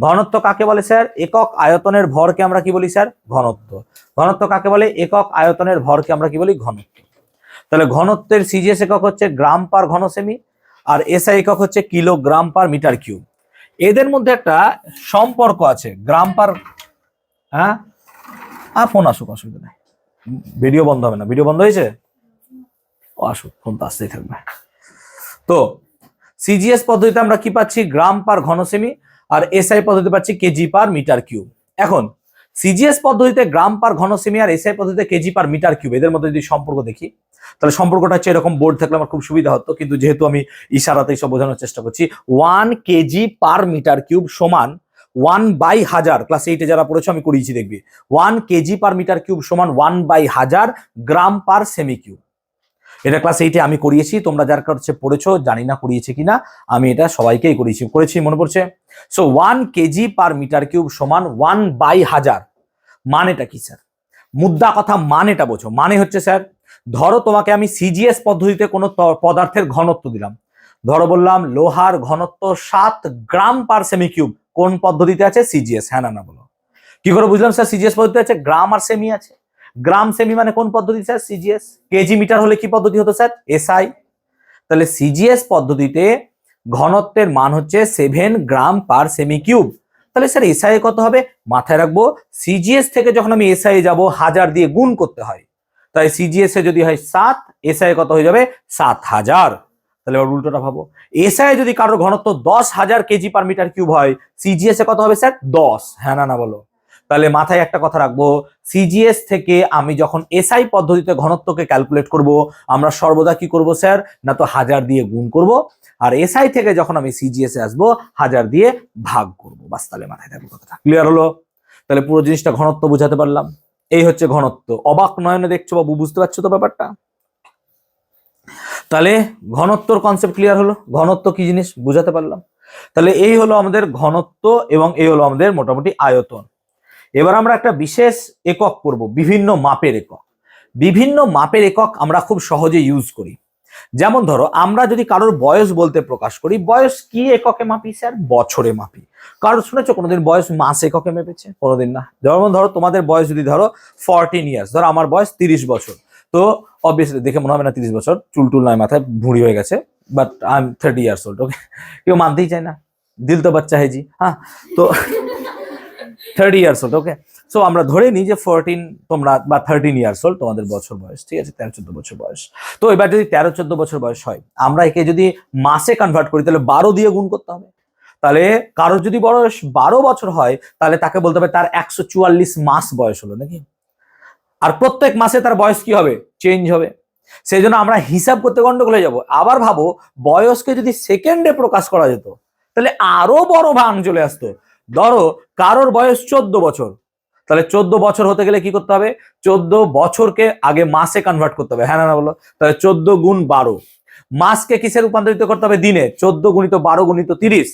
ঘনত্ব কাকে বলে স্যার? একক আয়তনের ভরকে আমরা কি বলি স্যার? ঘনত্ব। ঘনত্ব কাকে বলে? একক আয়তনের ভরকে আমরা কি বলি? ঘনত্ব। তাহলে ঘনত্বের সিজিএস একক হচ্ছে গ্রাম পার ঘন সেমি, আর এসআই একক হচ্ছে কিলোগ্রাম পার মিটার কিউব। এদের মধ্যে একটা সম্পর্ক আছে, গ্রাম পার, হ্যাঁ, ফোন আসুক, অসুবিধা নেই, ভিডিও বন্ধ হবে না। ভিডিও বন্ধ হয়েছে? আসুক, ফোন তো আসতেই থাকবে। তো সিজিএস পদ্ধতিতে আমরা কি পাচ্ছি? গ্রাম পার ঘন সেমি, আর এসআই পদ্ধতিতে পাচ্ছি কেজি পার মিটার কিউব। এখন সিজিএস পদ্ধতিতে গ্রাম পার ঘন সেমি আর এসআই পদ্ধতিতে কেজি পার মিটার কিউব, এদের মধ্যে যদি সম্পর্ক দেখি, তাহলে সম্পর্কটা হচ্ছে এরকম। বোর্ড থাকলে আমার খুব সুবিধা হতো, কিন্তু যেহেতু আমি ইশারাতে সব বোঝানোর চেষ্টা করছি। 1 কেজি পার মিটার কিউব সমান 1/1000। ক্লাস 8 যারা পড়েছো আমি করিয়েছি, দেখবি 1 কেজি পার মিটার কিউব সমান 1/1000 গ্রাম পার সেমি কিউব। এটা ক্লাস 8-এ আমি করিয়েছি, তোমরা যার কাছে পড়েছো জানি না করিয়েছে কিনা, আমি এটা সবাইকেই করেছি মনে পড়ছে। So 1 KG per metre cube সমান 1/1000। মানেটা কি স্যার? মুদ্রা কথা মানেটা বোঝো। মানে হচ্ছে স্যার, ধরো তোমাকে আমি সিজিএস পদ্ধতিতে কোনো পদার্থের ঘনত্ব দিলাম, ধরো বললাম লোহার ঘনত্ব 7 গ্রাম পার সেমি কিউব, কোন পদ্ধতিতে আছে? সিজিএস। হ্যাঁ না বলো। কি করে বুঝলাম স্যার সিজিএস পদ্ধতি আছে? গ্রাম আর সেমি আছে। গ্রাম সেমি মানে কোন পদ্ধতি স্যার? সিজিএস। কেজি মিটার হলে কি পদ্ধতি হতো স্যার? এসআই। তাহলে সিজিএস পদ্ধতিতে ঘনত্বের মান হচ্ছে 7 গ্রাম পার সেমি কিউব। তাহলে স্যার এসআই কত হবে? মাথায় রাখবো, সিজিএস থেকে যখন আমি এসআই যাব 1000 দিয়ে গুণ করতে হয়। তাই সিজিএস এ যদি হয় 7, এসআই কত হয়ে যাবে? 7000। তাহলে এবার উল্টোটা ভাবো, এসআই যদি কারোর ঘনত্ব 10,000 কেজি পার মিটার কিউব হয়, সিজিএস এ কত হবে স্যার? 10। হ্যাঁ না বলো। তাহলে মাথায় একটা কথা রাখবো, সিজিএস থেকে আমি যখন এসআই পদ্ধতিতে ঘনত্বকে ক্যালকুলেট করব, আমরা সর্বদা কি করব স্যার? না তো 1000 দিয়ে গুণ করব, আর এসআই থেকে যখন আমি সিজিএস এ আসবো 1000 দিয়ে ভাগ করব। বাস, তাহলে মাথায় থাকবে কথাটা। ক্লিয়ার হলো? তাহলে পুরো জিনিসটা ঘনত্ব বুঝাতে পারলাম। এই হচ্ছে ঘনত্ব। অবাক নয়নে দেখছো বাবু, বুঝতে পারছো তো ব্যাপারটা? তাহলে ঘনত্বর কনসেপ্ট ক্লিয়ার হলো, ঘনত্ব কি জিনিস বুঝাতে পারলাম। তাহলে এই হলো আমাদের ঘনত্ব এবং এই হলো আমাদের মোটামুটি আয়তন। এবার আমরা একটা বিশেষ একক করব, বিভিন্ন মাপের একক। বিভিন্ন মাপের একক আমরা খুব সহজে ইউজ করি। যেমন ধরো আমরা যদি কারোর বয়স বলতে প্রকাশ করি, বয়স কি এককে মাপি স্যার? বছরে মাপি। কারো শুনেছো কোনোদিন বয়স মাস এককে মেপেছে? কোনোদিন না। যেমন ধরো তোমাদের বয়স যদি ধরো 14 ইয়ার্স, ধরো আমার বয়স 30 বছর, তো অবভিয়াসলি দেখে মনে হবে না 30 বছর, চুলটুল নয়, মাথায় ভুঁড়ি হয়ে গেছে, but I am 30 years old. Okay, কেউ মানতেই চায় না, দিল তো বাচ্চা হ্যাঁ জি। হ্যাঁ, তো 30 ইয়ার্স ওল্ড। ওকে, সো আমরা ধরে নিই যে 14 তোমরা বা 13 ইয়ার্স ওল্ড তোমাদের বছর বয়স, ঠিক আছে, 13-14 বছর বয়স। তো এবার যদি 13-14 বছর বয়স হয়, আমরা একে যদি মাসে কনভার্ট করি তাহলে 12 দিয়ে গুণ করতে হবে। তাহলে কারোর যদি বয়স 12 বছর হয় তাহলে তাকে বলতে হবে তার 144 মাস বয়স হলো, নাকি? আর প্রত্যেক মাসে তার বয়স কি হবে? চেঞ্জ হবে। সেই জন্য আমরা হিসাব করতে গন্ডগোল হয়ে যাবো। আবার ভাবো, বয়সকে যদি সেকেন্ডে প্রকাশ করা যেত তাহলে আরো বড় ভাঙ চলে আসতো। ধরো কারোর বয়স 14 বছর, তাহলে 14 বছর হতে গেলে কি করতে হবে? 14 বছরকে আগে মাসে কনভার্ট করতে হবে। হ্যাঁ না বলো? তাহলে 14 গুণ 12। মাসকে কিসে রূপান্তরিত করতে হবে? দিনে। 14 গুণিত 12 গুণিত 30।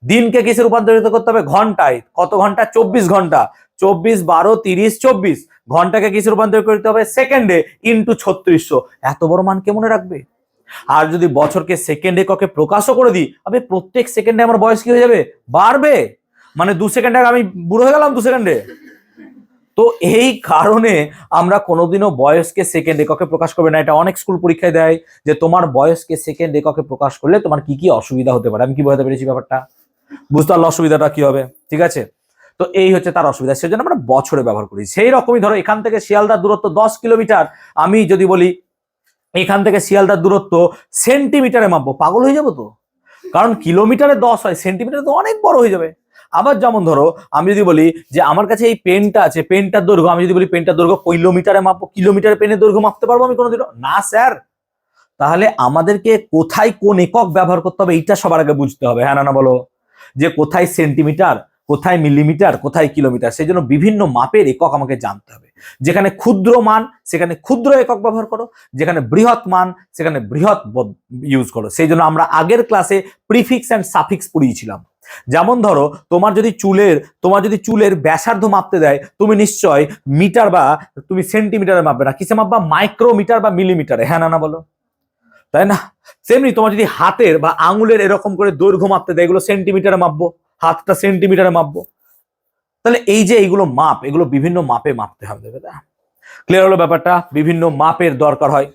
দিনকে কিসে রূপান্তরিত করতে হবে? ঘন্টায়। কত ঘন্টা? 24 ঘন্টা। 24, 12, 30, 24। ঘন্টাকে কিসে রূপান্তরিত করতে হবে? সেকেন্ডে, ইন্টু 3600। এত বড় মান কে মনে রাখবে? আর যদি বছরকে সেকেন্ড এককে প্রকাশও করে দিই, আবে প্রত্যেক সেকেন্ডে আমার বয়স কি হয়ে যাবে? বাড়বে। মানে 2 সেকেন্ডে আমি বুড়ো হয়ে গেলাম 2 সেকেন্ডে। তো এই কারণে আমরা কোনোদিনও বয়সকে সেকেন্ড এককে প্রকাশ করবে না। এটা অনেক স্কুল পরীক্ষায় দেয় যে তোমার বয়সকে সেকেন্ড এককে প্রকাশ করলে তোমার কি কি অসুবিধা হতে পারে। আমি কি বোঝাতে পেরেছি ব্যাপারটা? বুঝতে পারলে অসুবিধাটা কি হবে? ঠিক আছে, তো এই হচ্ছে তার অসুবিধা, সেজন্য আমরা বছরে ব্যবহার করি। সেই রকমই ধরো এখান থেকে শিয়ালদার দূরত্ব 10 কিলোমিটার, আমি যদি বলি এখান থেকে শিয়ালদার দূরত্ব সেন্টিমিটারে মাপবো, পাগল হয়ে যাবো তো। কারণ কিলোমিটারে 10 হয়, সেন্টিমিটারে তো অনেক বড় হয়ে যাবে। আবার যেমন ধরো আমি যদি বলি যে আমার কাছে এই পেনটা আছে, পেনটার দৈর্ঘ্য, আমি যদি বলি পেনটার দৈর্ঘ্য কিলোমিটারে মাপবো, কিলোমিটারে পেনের দৈর্ঘ্য মাপতে পারবো আমি কোনোদিনও না স্যার। তাহলে আমাদেরকে কোথায় কোন একক ব্যবহার করতে হবে এইটা সবার আগে বুঝতে হবে। হ্যাঁ না বলো? যে কোথায় সেন্টিমিটার, কোথায় মিলিমিটার, কোথায় কিলোমিটার, সেই জন্য বিভিন্ন মাপের একক আমাকে জানতে হবে। যেখানে ক্ষুদ্র মান সেখানে ক্ষুদ্র একক ব্যবহার করো, যেখানে বৃহৎ মান সেখানে বৃহৎ ইউজ করো। সেই জন্য আমরা আগের ক্লাসে প্রিফিক্স অ্যান্ড সাফিক্স পড়িয়েছিলাম। যেমন ধরো তোমার যদি চুলের ব্যাসার্ধ মাপতে দেয়, তুমি নিশ্চয় মিটার বা তুমি সেন্টিমিটারে মাপবে না, কিসে মাপবা? মাইক্রোমিটার বা মিলিমিটারে। হ্যাঁ না বলো? তাই না? তেমনি তোমার যদি হাতের বা আঙুলের এরকম করে দৈর্ঘ্য মাপতে দেয়, এগুলো সেন্টিমিটারে মাপবো, হাতটা সেন্টিমিটারে মাপবো। তাহলে এই যে এইগুলো মাপ, এগুলো বিভিন্ন মাপে মাপতে হবে। ক্লিয়ার হলো ব্যাপারটা? বিভিন্ন মাপের দরকার হয়।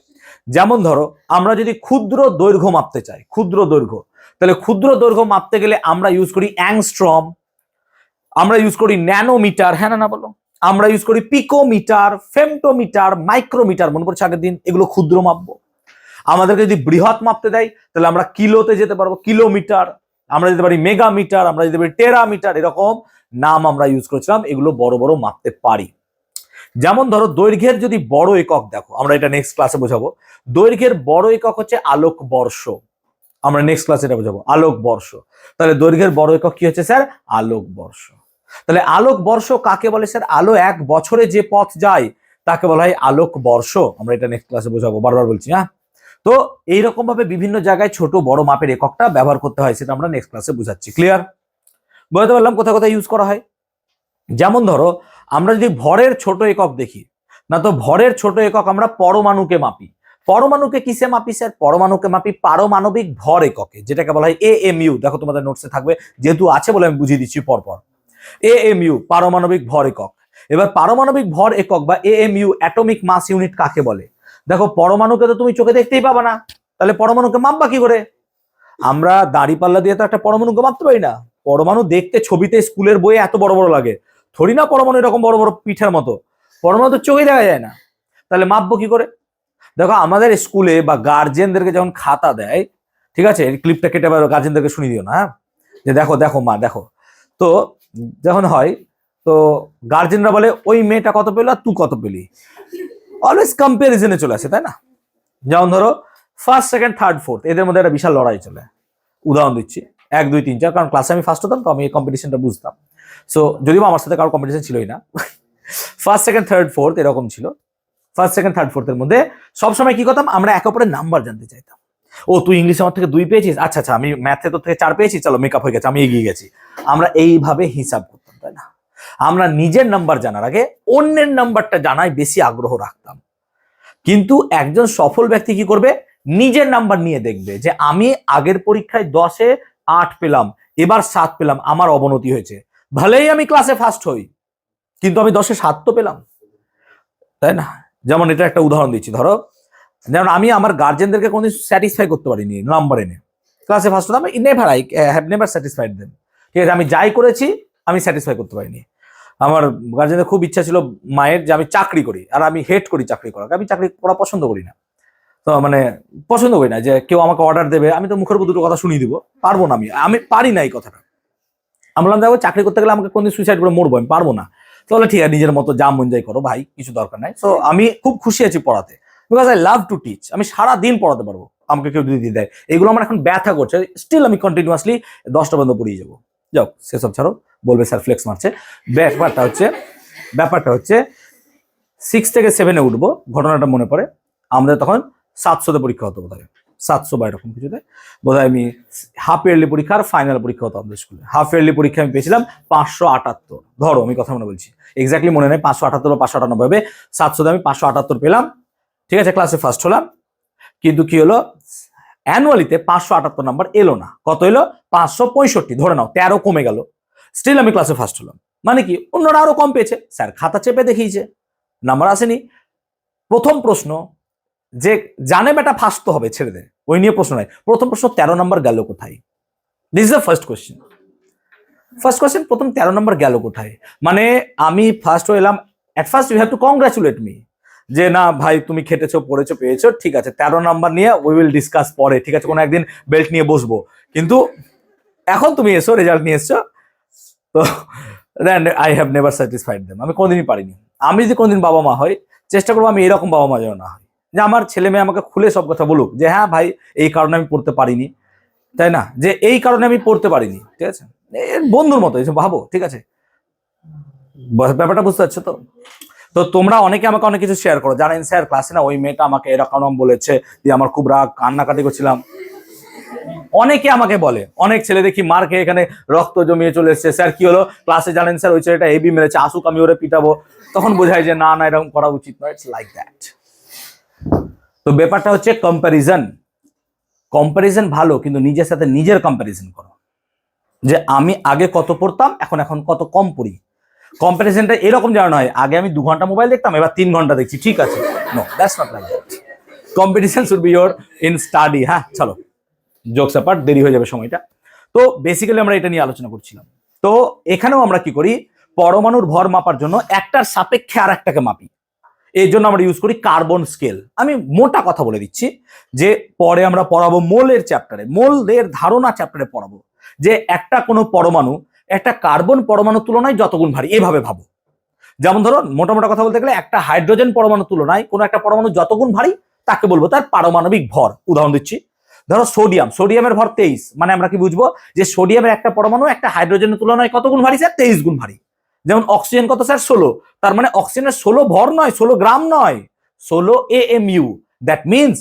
যেমন ধরো আমরা যদি ক্ষুদ্র দৈর্ঘ্য মাপতে চাই, ক্ষুদ্র দৈর্ঘ্য, তাহলে ক্ষুদ্র দৈর্ঘ্য মাপতে গেলে আমরা ইউজ করি অ্যাংস্ট্রম, আমরা ইউজ করি ন্যানোমিটার। হ্যাঁ না বলো? আমরা ইউজ করি পিকোমিটার, ফেমটোমিটার, মাইক্রোমিটার। মনে পড়ছে আগের দিন? এগুলো ক্ষুদ্র মাপবো। আমাদেরকে যদি বৃহৎ মাপতে দেয় তাহলে আমরা কিলোতে যেতে পারবো, কিলোমিটার। আমরা যেতে পারি মেগামিটার, আমরা যেতে পারি টেরামিটার, এরকম নাম আমরা ইউজ করেছিলাম। এগুলো বড় বড় মাপতে পারি। যেমন ধরো দৈর্ঘ্যের যদি বড় একক দেখো, আমরা এটা নেক্সট ক্লাসে বোঝাবো। দৈর্ঘ্যের বড় একক হচ্ছে আলোক বর্ষ। আমরা নেক্সট ক্লাসে এটা বোঝাবো, আলোক বর্ষ। তাহলে দৈর্ঘ্যের বড় একক কি হচ্ছে স্যার? আলোক বর্ষ। তাহলে আলোক বর্ষ কাকে বলে স্যার? আলো 1 বছরে যে পথ যায় তাকে বলা হয় আলোক বর্ষ। আমরা এটা নেক্সট ক্লাসে বোঝাবো, বারবার বলছি। হ্যাঁ, তো এইরকম ভাবে বিভিন্ন জায়গায় ছোট বড় মাপের এককটা ব্যবহার করতে হয়, সেটা আমরা নেক্সট ক্লাসে বুঝাচ্ছি। ক্লিয়ার? বুঝতে পারলাম কোথায় কোথায় ইউজ করা হয়। যেমন ধরো আমরা যদি ভরের ছোট একক দেখি, না তো ভরের ছোট একক আমরা পরমাণুকে মাপি। পরমাণুকে কিসে মাপি স্যার? পরমাণুকে মাপি পারমাণবিক ভর এককে, যেটাকে বলা হয় AMU। দেখো তোমাদের নোটসে থাকবে, যেহেতু আছে বলে আমি বুঝিয়ে দিচ্ছি পরপর। AMU পারমাণবিক ভর একক। এবার পারমাণবিক ভর একক বা AMU অ্যাটমিক মাস ইউনিট কাকে বলে? দেখো পরমাণুকে তো তুমি চোখে দেখতেই পাবা না, তাহলে পরমাণুকে মাপবা কি করে? আমরা দাড়িপাল্লা দিয়ে তো একটা পরমাণুকে মাপতে পারি না। পরমাণু দেখতে ছবিতে স্কুলের বইয়ে এত বড় বড় লাগে, থরি না পরমাণু এরকম বড় বড় পিঠের মতো, পরমাণু তো চোখে দেখা যায় না, তাহলে মাপবো কি করে? দেখো আমাদের স্কুলে বা গার্জেনদেরকে যখন খাতা দেয়, ঠিক আছে, ক্লিপটা কেটে গার্জেনদেরকে শুনিয়ে দিও না, হ্যাঁ, যে দেখো দেখো মা দেখো, তো যখন হয় তো গার্জেনরা বলে ওই মেয়েটা কত পেলো আর তুই কত পেলি, অলওয়েজ কম্পারিজনে চলে আসে, তাই না? যেমন ধরো ফার্স্ট সেকেন্ড থার্ড ফোর্থ এদের মধ্যে একটা বিশাল লড়াই চলে। উদাহরণ দিচ্ছি 1 2 3 4, কারণ ক্লাসে আমি ফার্স্ট হতাম তো আমি এই কম্পিটিশনটা বুঝতাম। সো যদিও আমার সাথে কারো কম্পিটিশন ছিলই না, ফার্স্ট সেকেন্ড থার্ড ফোর্থ এরকম ছিল। ফার্স্ট সেকেন্ড থার্ড ফোর্থের মধ্যে সবসময় কি করতাম, আমরা একে অপরের নাম্বার জানতে চাইতাম। ও তুই ইংলিশে আমার থেকে 2 পেয়েছিস, আচ্ছা আচ্ছা আমি ম্যাথে তোর থেকে 4 পেয়েছি, চলো মেকআপ হয়ে গেছে, আমি এগিয়ে গেছি। আমরা এইভাবে হিসাব করতাম, তাই না? আমরা নিজের নাম্বার জানার আগে অন্যের নাম্বারটা জানায় বেশি আগ্রহ রাখতাম। কিন্তু একজন সফল ব্যক্তি কি করবে, নিজের নাম্বার নিয়ে দেখবে যে আমি আগের পরীক্ষায় 10-এ 8 পেলাম, এবার 7 পেলাম, আমার অবনতি হয়েছে। ভলেই আমি ক্লাসে ফার্স্ট হই, কিন্তু আমি 10-এ 7 তো পেলাম, তাই না? যেমন এটা একটা উদাহরণ দিচ্ছি, ধরো যেমন আমি আমার গার্জেনদেরকে কোনোদিন স্যাটিসফাই করতে পারিনি নাম্বার এনে, ক্লাসে ফার্স্ট হতাম, never I have never satisfied them. ঠিক আছে, আমি যাই করেছি আমি স্যাটিসফাই করতে পারিনি। আমার গার্জেনের খুব ইচ্ছা ছিল মায়ের যে আমি চাকরি করি, আর আমি হেট করি চাকরি করাকে, আমি চাকরি করা পছন্দ করি না। তো মানে পছন্দ করি না যে কেউ আমাকে অর্ডার দেবে, আমি তো মুখের উপর দুটো কথা শুনিয়ে দিব, পারবো না, আমি পারি না এই কথাটা। আমি বললাম দেখো চাকরি করতে গেলে আমাকে কোনদিন সুইসাইড করে মরবো, আমি পারবো না। তাহলে ঠিক আছে, নিজের মতো যা মন যাই করো ভাই, কিছু দরকার নাই। সো আমি খুব খুশি আছি পড়াতে, because I love to teach. আমি সারা দিন পড়াতে পারবো, আমাকে কেউ যদি দেয়। এগুলো আমার এখন ব্যথা করছে, স্টিল আমি কন্টিনিউয়াসলি 10টা পর্যন্ত পড়িয়ে যাবো। যাও সেসব ছাড়ো, বলবে স্যার ফ্লেক্স মারছে। ব্যাপারটা হচ্ছে 6 থেকে 7-এ উঠবো, ঘটনাটা মনে পড়ে আমাদের তখন 700-তে পরীক্ষা হতো বোধহয়, 700 বা এরকম কিছুতে বোধহয়। আমি হাফ ইয়ারলি পরীক্ষা আর ফাইনাল পরীক্ষা হতো আমাদের স্কুলে। হাফ ইয়ারলি পরীক্ষা আমি পেয়েছিলাম 578, ধরো আমি কথা মনে বলছি, এক্স্যাক্টলি মনে নেই 578 বা 598 হবে। 700-তে আমি 578 পেলাম, ঠিক আছে, ক্লাসে ফার্স্ট হলাম। কিন্তু কি হলো, অ্যানুয়ালিতে 578 নাম্বার এলো না, কত এলো 565, ধরে নাও 13 কমে গেল। স্টিল আমি ক্লাসে ফার্স্ট হলাম, মানে কি অন্যরা আরো কম পেয়েছে, স্যার খাতা চেপে দেখিয়েছে, নাম্বার আসেনি। প্রথম প্রশ্ন যে জানে বেটা ফার্স্ট তো হবে, ছেড়ে দে, ওই নিয়ে প্রশ্ন নাই। প্রথম প্রশ্ন 13 নম্বর গেল কোথায়? This is the first question. প্রথম 13 নম্বর গেল কোথায়? মানে আমি ফার্স্ট হয়ে এলাম। At first you have to congratulate me, যে না ভাই তুমি খেটেছো, পড়েছো, পেয়েছো, ঠিক আছে, 13 নাম্বার নিয়ে উই উইল ডিসকাস পরে, ঠিক আছে, কোনো একদিন বেল্ট নিয়ে বসবো, কিন্তু এখন তুমি এসো, রেজাল্ট নিয়ে এসছো। তো I have never satisfied them, আমি কোনোদিনই পারিনি। আমি যদি কোনোদিন বাবা মা হয়, চেষ্টা করবো আমি এরকম বাবা মা যেন না হয়, যে আমার ছেলে মেয়ে আমাকে খুলে সব কথা বলুক, যে হ্যাঁ ভাই এই কারণে আমি পড়তে পারিনি, তাই না, যে এই কারণে আমি পড়তে পারিনি, ঠিক আছে, বন্ধুর মতো এসব ভাবো, ঠিক আছে, ব্যাপারটা বুঝতে পারছো তো? তো তোমরা অনেকে আমাকে অনেক কিছু শেয়ার করো, জানেন স্যার ক্লাসে না ওই মেয়েটা আমাকে এরকম বলেছে, দিয়ে আমার খুব রাগ, কান্নাকাটি করছিলাম। অনেকে আমাকে বলে, অনেক ছেলে দেখি মার খেয়ে এখানে রক্ত জমিয়ে চলে এসছে, স্যার কি হলো ক্লাসে, জানেন স্যার ওই ছেলেটা এবি মেরেছে, আসুক আমি ওরে পিটাবো। তখন বোঝায় যে না না এরকম করা উচিত নয়, ইটস লাইক দ্যাট। তো ব্যাপারটা হচ্ছে কম্পারিজন ভালো, কিন্তু নিজের সাথে নিজের কম্পারিজন করো, যে আমি আগে কত পড়তাম, এখন কত কম পড়ি। কম্পারিজনটা এরকম যেন নয় আগে আমি 2 ঘন্টা মোবাইল দেখতাম, এবার 3 ঘন্টা দেখছি, ঠিক আছে, no that's not like that. Competition should be your in study. হ্যাঁ চলো, জোকস অ্যাপার্ট, দেরি হয়ে যাবে সময়টা। তো বেসিক্যালি আমরা এটা নিয়ে আলোচনা করছিলাম। তো এখানেও আমরা কি করি, পরমাণুর ভর মাপার জন্য একটার সাপেক্ষে আর একটাকে মাপি। এই জন্য আমরা ইউজ করি কার্বন স্কেল। আমি মোটা কথা বলে দিচ্ছি, যে পরে আমরা পড়াবো মোলের চ্যাপ্টারে, মোলের ধারণা চ্যাপ্টারে পড়াবো, যে একটা কোনো পরমাণু একটা কার্বন পরমাণুর তুলনায় যতগুণ ভারী, এভাবে ভাবো। যেমন ধরো মোটা কথা বলতে গেলে একটা হাইড্রোজেন পরমাণুর তুলনায় কোনো একটা পরমাণু যতগুণ ভারী তাকে বলবো তার পারমাণবিক ভর। উদাহরণ দিচ্ছি, ধরো সোডিয়ামের ভর 23, মানে আমরা কি বুঝবো, যে সোডিয়ামের একটা পরমাণু একটা হাইড্রোজেনের তুলনায় কত গুণ ভারী স্যার? 23 গুণ ভারী। যেমন অক্সিজেন কত স্যার? 16, তার মানে অক্সিজেনের 16 ভর নয়, 16 গ্রাম নয়, 16 AMU। দ্যাট মিনস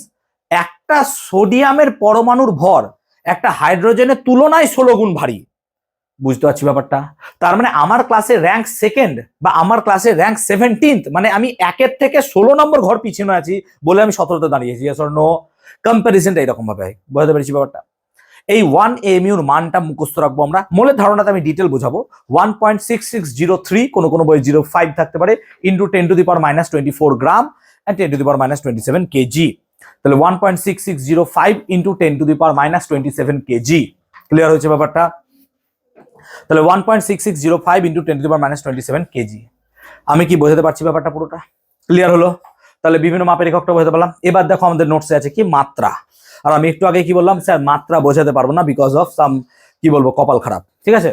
একটা সোডিয়ামের পরমাণুর ভর একটা হাইড্রোজেনের তুলনায় 16 গুণ ভারী। বুঝতে পারছি ব্যাপারটা? তার মানে আমার ক্লাসে র্যাঙ্ক সেকেন্ড বা আমার ক্লাসে র্যাঙ্ক 17th, মানে আমি 1 থেকে 16 নম্বর ঘর পিছনে আছি বলে আমি 17তে দাঁড়িয়েছি। নো কম্পারিজনটা এরকম ভাবে হয়। বুঝতে পেরেছি ব্যাপারটা? এই 1 AMU এর মানটা মুখস্থ রাখবো আমরা। মূলের ধারণাটা আমি ডিটেল বোঝাবো। 1.6603, কোনো বই 05 থাকতে পারে, ইন্টু 10⁻⁻24 গ্রাম and 10⁻⁻27 কেজি। তাহলে 1.6605 ইন্টু 10⁻⁻27 কেজি। ক্লিয়ার হয়েছে ব্যাপারটা? তাহলে 1.6605 ইন্টু 10⁻⁻27 কেজি। আমি কি বোঝাতে পারছি ব্যাপারটা পুরোটা? ক্লিয়ার হলো? তাহলে বিভিন্ন মাপের এককটা বোঝাতে পারলাম। এবার দেখো আমাদের নোটসে আছে কি মাত্রা। আর আমি একটু আগে কি বললাম, স্যার মাত্রা বোঝাতে পারবো না বিকজ অফ সাম কি বলবো কপাল খারাপ। ঠিক আছে,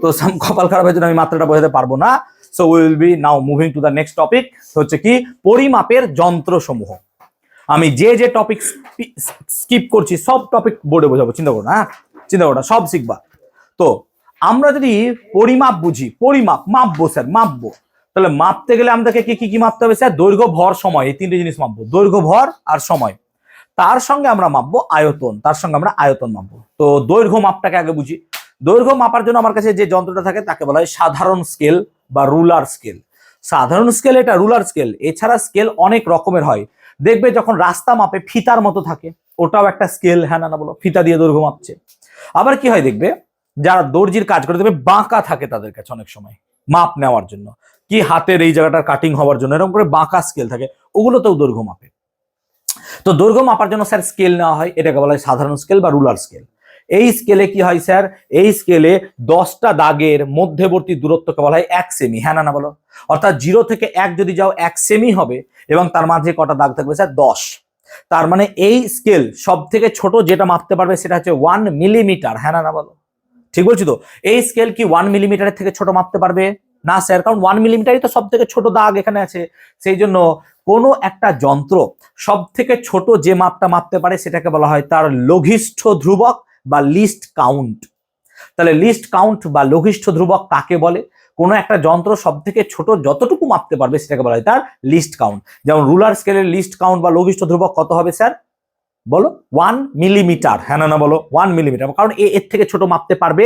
তো সাম কপাল খারাপের জন্য আমি মাত্রাটা বোঝাতে পারবো না। So we will be now moving to the next topic, হচ্ছে কি পরিমাপের যন্ত্রসমূহ। আমি যে টপিক স্কিপ করছি সব টপিক বোর্ডে বোঝাবো, চিন্তা করো না, চিন্তা করো না, সব শিখবা। তো আমরা যদি পরিমাপ বুঝি, পরিমাপ মাপবো স্যার, মাপবো, তাহলে মাপতে গেলে আমাদেরকে কি মাপতে হবে স্যার? দৈর্ঘ্য, ভর, সময়, এই তিনটে জিনিস মাপবো। দৈর্ঘ্য, ভর আর সময়। তার সঙ্গে আমরা মাপবো আয়তন, তার সঙ্গে আমরা আয়তন মাপবো। তো দৈর্ঘ্য মাপটাকে আগে বুঝি। দৈর্ঘ্য মাপার জন্য আমার কাছে যে যন্ত্রটা থাকে তাকে বলা হয় সাধারণ স্কেল বা রুলার স্কেল। সাধারণ স্কেল এটা রুলার স্কেল। এছাড়া স্কেল অনেক রকমের হয়। দেখবে যখন রাস্তা মাপে ফিতার মতো থাকে, ওটাও একটা স্কেল। হ্যাঁ না বলো? ফিতা দিয়ে দৈর্ঘ্য মাপছে। আবার কি হয় দেখবে, যারা দর্জির কাজ করে দেখবে বাঁকা থাকে তাদের কাছে অনেক সময় মাপ নেওয়ার জন্য, কি হাতের এই জায়গাটার কাটিং হওয়ার জন্য এরকম করে বাঁকা স্কেল থাকে, ওগুলোতেও দৈর্ঘ্য মাপে। তো দৈর্ঘ্য মাপার জন্য স্যার স্কেল নেওয়া হয়, এটাকে বলা হয় সাধারণ স্কেল বা রুলার স্কেল। এই স্কেলে কি হয় স্যার? এই স্কেলে 10টা দাগের মধ্যবর্তী দূরত্বকে বলা হয় 1 সেমি। হ্যাঁ না বলো? অর্থাৎ 0 থেকে 1 যদি যাও 1 সেমি হবে এবং তার মাঝে কটা দাগ থাকবে স্যার? 10। তার মানে এই স্কেল সব থেকে ছোট যেটা মাপতে পারবে সেটা হচ্ছে 1 মিলিমিটার। হ্যাঁ না বলো? ঠিক বলছি তো? এই স্কেল কি 1 মিলিমিটারের থেকে ছোট মাপতে পারবে না স্যার? কারণ 1 মিলিমিটারই তো সব থেকে ছোট দাগ এখানে আছে। সেই জন্য কোনো একটা যন্ত্র সব থেকে ছোট যে মাপটা মাপতে পারে সেটাকে বলা হয় তার লঘিষ্ঠ ধ্রুবক বা লিস্ট কাউন্ট। তাহলে লিস্ট কাউন্ট বা লঘিষ্ঠ ধ্রুবক কাকে বলে? কোনো একটা যন্ত্র সব থেকে ছোট যতটুকু মাপতে পারবে সেটাকে বলা হয় তার লিস্ট কাউন্ট। যেমন রুলার স্কেলের লিস্ট কাউন্ট বা লঘিষ্ঠ ধ্রুবক কত হবে স্যার? বলো 1 মিলিমিটার। হ্যাঁ না বলো? 1 মিলিমিটার, কারণ এর থেকে ছোট মাপতে পারবে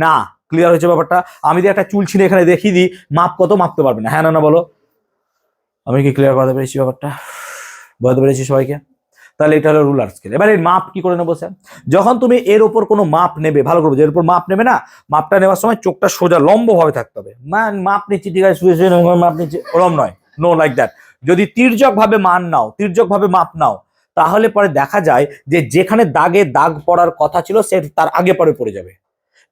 না। ক্লিয়ার হয়েছে ব্যাপারটা? আমি যদি একটা চুল ছিঁড়ে এখানে দেখিয়ে দিই, মাপ কত মাপতে পারবে না। হ্যাঁ না বলো? আমি কি ক্লিয়ার করতে পেরেছি ব্যাপারটা? বলতে পেরেছি সবাইকে? তাহলে এটা হলো রুলার স্কেল। এবার এই মাপ কি করে নেবো স্যার? যখন তুমি এর উপর কোনো মাপ নেবে, ভালো করবো, এর উপর মাপ নেবে না, মাপটা নেওয়ার সময় চোখটা সোজা লম্ব ভাবে থাকতে হবে। মাপ নিচ্ছি ঠিক আছে, শুয়ে মাপ নিচ্ছি, ওরম নয়, নো লাইক দ্যাট। যদি তির্যক ভাবে মান নাও, তির্যক ভাবে মাপ নাও, তাহলে পরে দেখা যায় যে যেখানে দাগে দাগ পড়ার কথা ছিল সে তার আগে পরে পড়ে যাবে।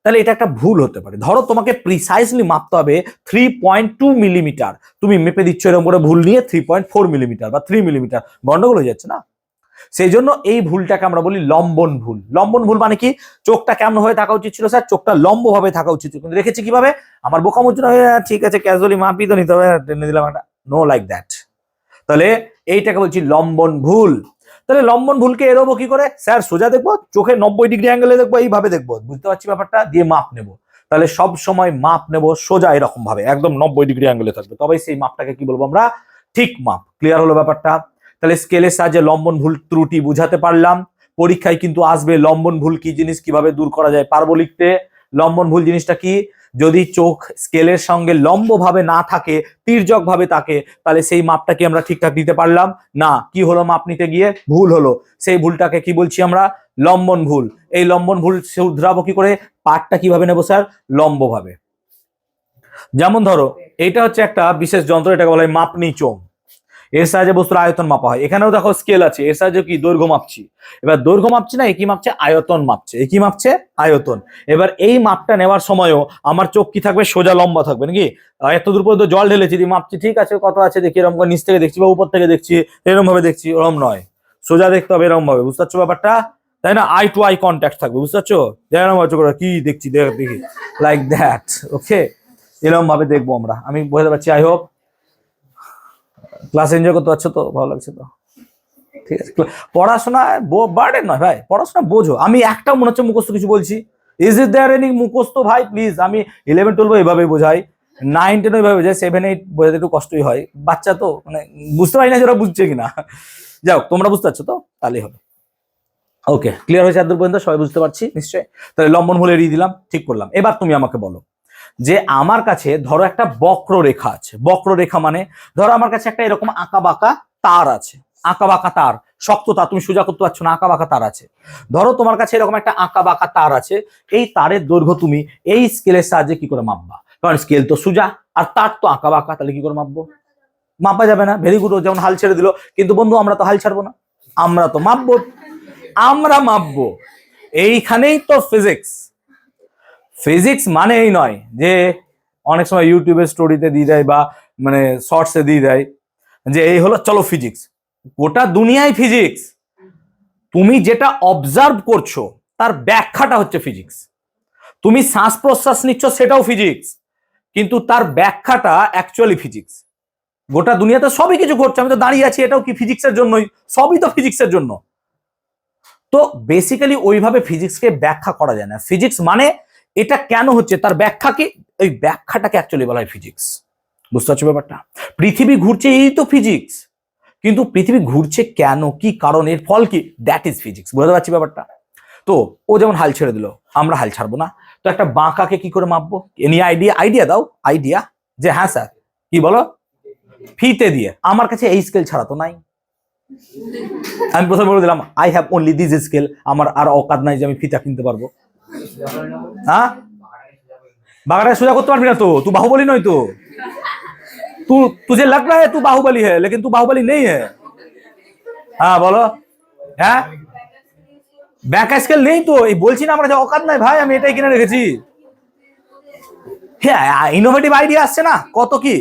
তাহলে এটা একটা ভুল হতে পারে। ধরো তোমাকে প্রিসাইজলি মাপতে হবে 3.2 মিলিমিটার, তুমি মেপে দিচ্ছ এরকম করে ভুল নিয়ে 3.4 মিলিমিটার বা 3 মিলিমিটার, গন্ডগোল হয়ে যাচ্ছে না? সেই জন্য এই ভুলটাকে আমরা বলি লম্বন ভুল। লম্বন ভুল মানে কি? চোখটা কেমন ভাবে থাকা উচিত ছিল স্যার? চোখটা লম্ব ভাবে থাকা উচিত। কিন্তু রেখেছি কিভাবে? আমার বোকা মুচুনা হয়ে ঠিক আছে ক্যাজুয়ালি মাপই তো নিতে হবে, টেনে দিলাম একটা, নো লাইক দ্যাট। তাহলে এইটাকে বলছি লম্বন ভুল। তাহলে লম্বন ভুলকে এড়োবো কি করে স্যার? সোজা দেখবো, চোখে 90 ডিগ্রি অ্যাঙ্গেলে দেখবো, এইভাবে দেখবো। বুঝতে পারছি ব্যাপারটা? দিয়ে মাপ নেবো। তাহলে সব সময় মাপ নেবো সোজা এরকম ভাবে, একদম 90 ডিগ্রি অ্যাঙ্গেলে থাকবে, তবে সেই মাপটাকে কি বলবো আমরা? ঠিক মাপ। ক্লিয়ার হলো ব্যাপারটা? তাহলে স্কেলের সাহায্যে লম্বন ভুল ত্রুটি বুঝাতে পারলাম। পরীক্ষায় কিন্তু আসবে লম্বন ভুল কি জিনিস, কিভাবে দূর করা যায় পারবো লিখতে। লম্বন ভুল জিনিসটা কি? যদি চোখ স্কেলের সঙ্গে লম্ব ভাবে না থাকে, তির্যক ভাবে থাকে, তাহলে সেই মাপটা কি আমরা ঠিকঠাক দিতে পারলাম না। কি হলো? মাপ নিতে গিয়ে ভুল হলো। সেই ভুলটাকে কি বলছি আমরা? লম্বন ভুল। এই লম্বন ভুল শুধরাবো কি করে? পাঠটা কিভাবে নেবো স্যার? লম্ব ভাবে। যেমন ধরো এটা হচ্ছে একটা বিশেষ যন্ত্র, এটাকে বলা হয় মাপনি চোঙ। এর সাহায্যে বস্তুর আয়তন মাপা হয়। এখানেও দেখো স্কেল আছে, এর সাহায্যে কি দৈর্ঘ্য মাপছি। এবার দৈর্ঘ্য মাপছি না, কি মাপছে? আয়তন মাপছে। কি মাপছে? আয়তন। এবার এই মাপটা নেওয়ার সময়ও আমার চোখ কি থাকবে? সোজা লম্বা থাকবে নাকি? এত দূর পর্যন্ত জল ঢেলেছি, মাপছি, ঠিক আছে কত আছে দেখি, এরকম করে নিচ থেকে দেখছি বা উপর থেকে দেখছি, এরকম ভাবে দেখছি, ওরকম নয়, সোজা দেখতে হবে এরকম ভাবে। বুঝতে পারছো ব্যাপারটা? তাই না? আই টু আই কন্ট্যাক্ট থাকবে। বুঝতে পারছো? এরকম কি দেখছি দেখি, লাইক দ্যাট। ওকে, এরকম ভাবে দেখবো আমরা। আমি বুঝতে পারছি, আই হোপ ক্লাস এনজয় করতে পারছো তো? ভালো লাগছে তো? ঠিক আছে। পড়াশোনা বার্ডেন নয় ভাই, পড়াশোনা বোঝো। আমি একটা মনে হচ্ছে মুখস্থ কিছু বলছি। ইজ ইট দেয়ার এনি মুখস্থ ভাই? প্লিজ, আমি 11 12 এইভাবে বোঝাই, 9 10 এইভাবে বোঝাই, 7 8 বোঝাতে একটু কষ্টই হয়। বাচ্চা তো মানে বুঝতে পারি না যে ওরা বুঝছে কিনা। যাও, তোমরা বুঝতে পারছো তো? তাহলেই হবে। ওকে, ক্লিয়ার হয়েছে এতদূর পর্যন্ত? সবাই বুঝতে পারছি নিশ্চয়ই। তাহলে লম্বন ভুল এড়িয়ে দিলাম, ঠিক করলাম। এবার তুমি আমাকে বলো যে আমার কাছে ধরো একটা বক্ররেখা আছে। বক্ররেখা মানে ধরো আমার কাছে একটা এরকম আঁকা বাঁকা তার আছে, আঁকা বাঁকা তার, শক্ত তার, তুমি সোজা করতে পারছো না, আঁকা বাঁকা তার আছে। ধরো তোমার কাছে এরকম একটা আঁকা বাঁকা তার আছে, এই তারের দৈর্ঘ্য তুমি এই স্কেলের সাহায্যে কি করে মাপবা? কারণ স্কেল তো সোজা আর তার তো আঁকা বাঁকা, তাহলে কি করে মাপবো? মাপা যাবে না। ভেরি গুড, যেমন হাল ছেড়ে দিল। কিন্তু বন্ধু আমরা তো হাল ছাড়বো না, আমরা তো মাপবো, আমরা মাপবো। এইখানেই তো ফিজিক্স। ফিজিক্স মানে এই নয় যে অনেক সময় ইউটিউবের স্টোরিতে দিয়ে দেয় বা মানে শর্টসে দিয়ে দেয় যে এই হলো চলো ফিজিক্স। গোটা দুনিয়ায় ফিজিক্স। তুমি যেটা অবজার্ভ করছো তার ব্যাখ্যাটা হচ্ছে ফিজিক্স। তুমি শ্বাস প্রশ্বাস নিচ্ছ সেটাও ফিজিক্স, কিন্তু তার ব্যাখ্যাটা অ্যাকচুয়ালি ফিজিক্স। গোটা দুনিয়াতে সবই কিছু ঘটছে, আমি তো দাঁড়িয়ে আছি, এটাও কি ফিজিক্সের জন্যই? সবই তো ফিজিক্সের জন্য। তো বেসিক্যালি ওইভাবে ফিজিক্সকে ব্যাখ্যা করা যায় না। ফিজিক্স মানে এটা কেন হচ্ছে তার ব্যাখ্যা কি, ওই ব্যাখ্যাটাকে অ্যাকচুয়ালি বলা হয় ফিজিক্স। বুঝতে পারছো ব্যাপারটা? পৃথিবী ঘুরছে এই তো ফিজিক্স, কিন্তু পৃথিবী ঘুরছে কেন, কি কারণ, এর ফল কি, দ্যাট ইজ ফিজিক্স। বুঝতে পারছি ব্যাপারটা? তো ও যেমন হাল ছেড়ে দিল, আমরা হাল ছাড়বো না। তো একটা বাঁকাকে কি করে মাপবো? এ নিয়ে আইডিয়া দাও, আইডিয়া। যে হ্যাঁ স্যার, কি বলো? ফিতে দিয়ে। আমার কাছে এই স্কেল ছাড়া তো নাই। আমি প্রথমে বলে দিলাম I have only this scale, আমার আর অকাত নাই যে আমি ফিতা কিনতে পারবো। हाँ बागड़ा सोजा करते पारबी ना तो, तू बाहुबली नहीं तो, तू तुझे लग रहा है तू बाहुबली है लेकिन तू बाहुबली नहीं है। हाँ बोलो, হ্যাঁ ব্যাক স্কেল নেই তো, এই বলছি না আমরা যে অকাত নাই ভাই, আমি এটাই কিনে রেখেছি। হ্যাঁ ইনোভেটিভ আইডিয়া আসছে না কত কি,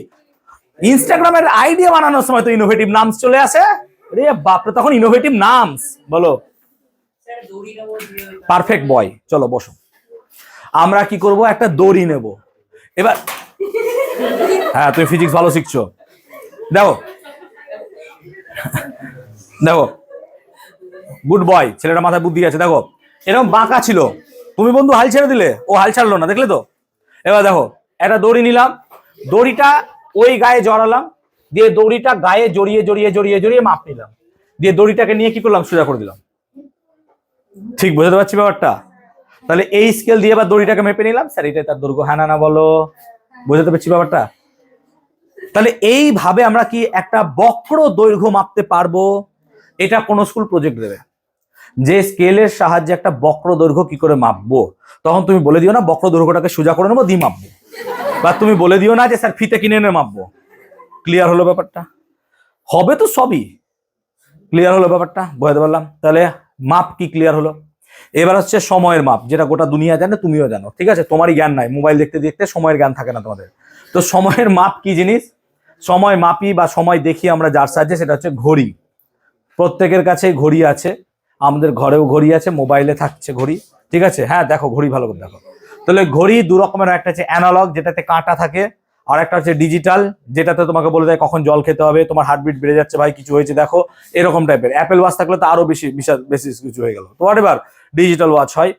ইনস্টাগ্রামের আইডিয়া বানানোর সময় তো ইনোভেটিভ নামস চলে আসে। রে বাপরে, তখন ইনোভেটিভ নামস। বলো পারফেক্ট বয়। চলো বসো, আমরা কি করব, একটা দড়ি নেব। এবার হ্যাঁ তুমি ফিজিক্স ভালো শিখছো, দেখো দেখো গুড বয়, ছেলেটা মাথায় বুদ্ধি আছে। দেখো এরকম বাঁকা ছিল, তুমি বন্ধু হাল ছেড়ে দিলে, ও হাল ছাড়লো না, দেখলে তো? এবার দেখো একটা দড়ি নিলাম, দড়িটা ওই গায়ে জড়ালাম, দিয়ে দড়িটা গায়ে জড়িয়ে জড়িয়ে জড়িয়ে জড়িয়ে মাপ নিলাম, দিয়ে দড়িটাকে নিয়ে কি করলাম, সোজা করে দিলাম। ঠিক বুঝতে পারছি ব্যাপারটা? তাহলে এই স্কেল দিয়ে এবার দড়িটাকে মেপে নিলাম, স্যার এটাই তার দৈর্ঘ্য। হ্যাঁ না বলো, বুঝতে পারছি ব্যাপারটা? তাহলে এইভাবে আমরা কি একটা বক্র দৈর্ঘ্য মাপতে পারবো? এটা কোন স্কুল প্রজেক্ট দেবে যে স্কেলের সাহায্যে একটা বক্র দৈর্ঘ্য কি করে মাপবো, তখন তুমি বলে দিও না বক্র দৈর্ঘ্যটাকে সোজা করে নেবো দিয়ে মাপবো, বা তুমি বলে দিও না যে স্যার ফিতে কিনে এনে মাপবো। ক্লিয়ার হলো ব্যাপারটা? হবে তো সবই। ক্লিয়ার হলো ব্যাপারটা? বুঝতে পারলাম। তাহলে মাপ কি ক্লিয়ার হলো। এবার হচ্ছে সময়ের মাপ, যেটা গোটা দুনিয়া জানে, তুমিও জানো। ঠিক আছে, তোমারই জ্ঞান নাই, মোবাইল দেখতে দেখতে সময়ের জ্ঞান থাকে না তোমাদের। তো সময়ের মাপ কি জিনিস? সময় মাপি বা সময় দেখি আমরা যার সাহায্যে, সেটা হচ্ছে ঘড়ি। প্রত্যেকের কাছেই ঘড়ি আছে, আমাদের ঘরেও ঘড়ি আছে, মোবাইলে থাকছে ঘড়ি। ঠিক আছে, হ্যাঁ দেখো ঘড়ি ভালো করে দেখো। তাহলে ঘড়ি দু রকমের, একটা হচ্ছে অ্যানালগ যেটাতে কাঁটা থাকে, আর একটা হচ্ছে ডিজিটাল যেটাতে তোমাকে বলে দেয় কখন জল খেতে হবে, তোমার হার্টবিট বেড়ে যাচ্ছে ভাই, কিছু হয়েছে দেখো, এরকম টাইপের। অ্যাপেল ওয়াচ থাকলে তো আরো বেশি বেশি কিছু হয়ে গেল। তো এবার ডিজিটাল ওয়াচ হয়।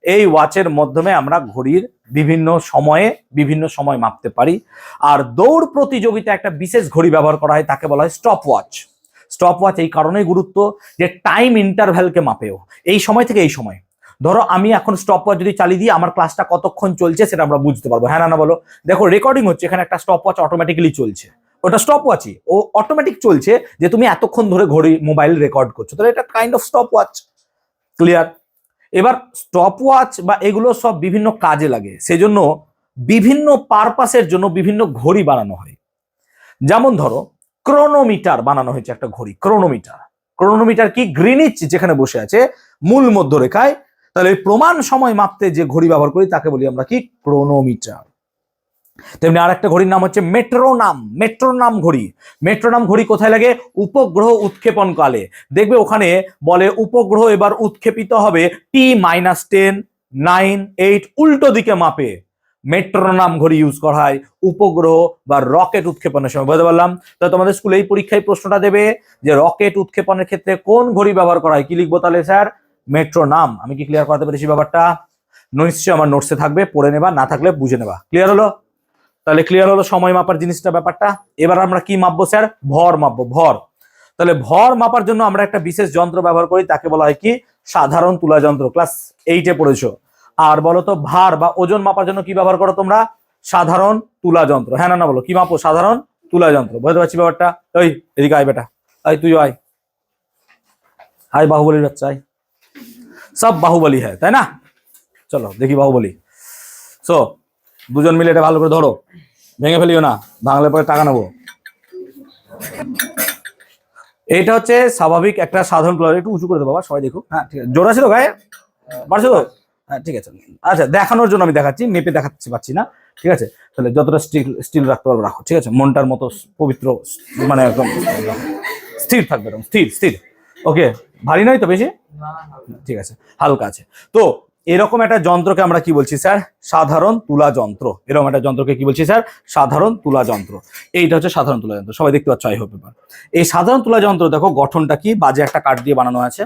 এই ওয়াচের মাধ্যমে আমরা ঘড়ির বিভিন্ন সময়ে বিভিন্ন সময় মাপতে পারি। আর দৌড় প্রতিযোগিতা একটা বিশেষ ঘড়ি ব্যবহার করা হয়, তাকে বলা হয় স্টপ ওয়াচ। স্টপ ওয়াচ এই কারণেই গুরুত্ব যে টাইম ইন্টারভ্যালকে মাপেও, এই সময় থেকে এই সময়। ধরো আমি এখন স্টপ ওয়াচ যদি চালিয়ে দিই, আমার ক্লাসটা কতক্ষণ চলছে সেটা আমরা বুঝতে পারবো। হ্যাঁ না বলো? দেখো রেকর্ডিং হচ্ছে, এখানে একটা স্টপ ওয়াচ অটোমেটিক্যালি চলছে, ওটা স্টপ ওয়াচই, ও অটোমেটিক চলছে যে তুমি এতক্ষণ ধরে ঘড়ি মোবাইল রেকর্ড করছো, তাহলে এটা kind of stop watch. Clear? এবার স্টপ ওয়াচ বা এগুলো সব বিভিন্ন কাজে লাগে, সেজন্য বিভিন্ন পারপাসের জন্য বিভিন্ন ঘড়ি বানানো হয়। যেমন ধরো ক্রোনোমিটার বানানো হয়েছে, একটা ঘড়ি ক্রোনোমিটার। ক্রোনোমিটার কি? গ্রিনিচ যেখানে বসে আছে মূল মধ্যরেখায়, তাহলে প্রমাণ সময় মাপতে যে ঘড়ি ব্যবহার করি তাকে বলি আমরা কি? ক্রোনোমিটার। তেমনি আর একটা ঘড়ির নাম হচ্ছে মেট্রোনাম। মেট্রোনাম ঘড়ি। মেট্রোনাম ঘড়ি কোথায় লাগে? উপগ্রহ উৎক্ষেপণ কালে। দেখবে ওখানে বলে উপগ্রহ এবার উৎক্ষেপিত হবে T-10, 9, 8 উল্টো দিকে মাপে। মেট্রোনাম ঘড়ি ইউজ করা হয় উপগ্রহ বা রকেট উৎক্ষেপণের সময়। বুঝতে পারলাম? তো তোমাদের স্কুলে এই পরীক্ষায় প্রশ্নটা দেবে যে রকেট উৎক্ষেপণের ক্ষেত্রে কোন ঘড়ি ব্যবহার করা হয়, কি লিখবো তাহলে স্যার? মেট্রোনাম। আমি কি ক্লিয়ার করতে পেরেছি ব্যাপারটা? নিশ্চয়ই আমার নোটসে থাকবে, পড়ে নেবা, না থাকলে বুঝে নেবা। ক্লিয়ার হলো? তাহলে ক্লিয়ার হলো সময় মাপার জিনিসটা, ব্যাপারটা। এবার আমরা কি মাপবো স্যার? ভর মাপবো, ভর। তাহলে ভর মাপার জন্য আমরা একটা বিশেষ যন্ত্র ব্যবহার করি, তাকে বলা হয় কি? সাধারণ তুলা যন্ত্র, ক্লাস 8-এ পড়েছো। আর বলো তো ভার বা ওজন মাপার জন্য কি ব্যবহার করো তোমরা? সাধারণ তুলা যন্ত্র। হ্যাঁ না বলো, কি মাপো? সাধারণ তুলা যন্ত্র। বুঝতে পারছি ব্যাপারটা? ওই এদিকে আয় বেটা, আয় তুই আয়, আয় বাহুবলীর বাচ্চা আয়। সব বাহুবলী হ্যাঁ, তাই না? চলো দেখি বাহুবলী। সো দুজন মিলে এটা ভালো করে ধরো, ভেঙে ফেলিও না, ভাঙলে পরে টাকা নেবো। এইটা হচ্ছে স্বাভাবিক একটা সাধারণ তুলা। একটু উঁচু করে দেবো বাবা, সবাই দেখুক। হ্যাঁ ঠিক আছে, জোর আছে তো গায়ে? পারছো তো? হ্যাঁ ঠিক আছে। আচ্ছা দেখানোর জন্য আমি দেখাচ্ছি, মেপে দেখাচ্ছি পাচ্ছি না, ঠিক আছে? তাহলে যতটা স্টিল স্টিল রাখতে পারবো রাখো, ঠিক আছে? মনটার মতো পবিত্র, মানে একদম স্থির থাকবে, একদম স্থির স্থির। ওকে, ভারী নয় তো বেশি? ঠিক আছে, হালকা আছে। তো এরকম একটা যন্ত্রকে আমরা কি বলছি স্যার? সাধারণ তুলা যন্ত্র। এরকম একটা যন্ত্রকে কি বলছি স্যার? সাধারণ তুলা যন্ত্র। এইটা হচ্ছে সাধারণ তুলা যন্ত্র, সবাই দেখতে পাচ্ছ আই হোপ এবার। এই সাধারণ তুলা যন্ত্র দেখো গঠনটা কি, বাজে একটা কাঠ দিয়ে বানানো আছে,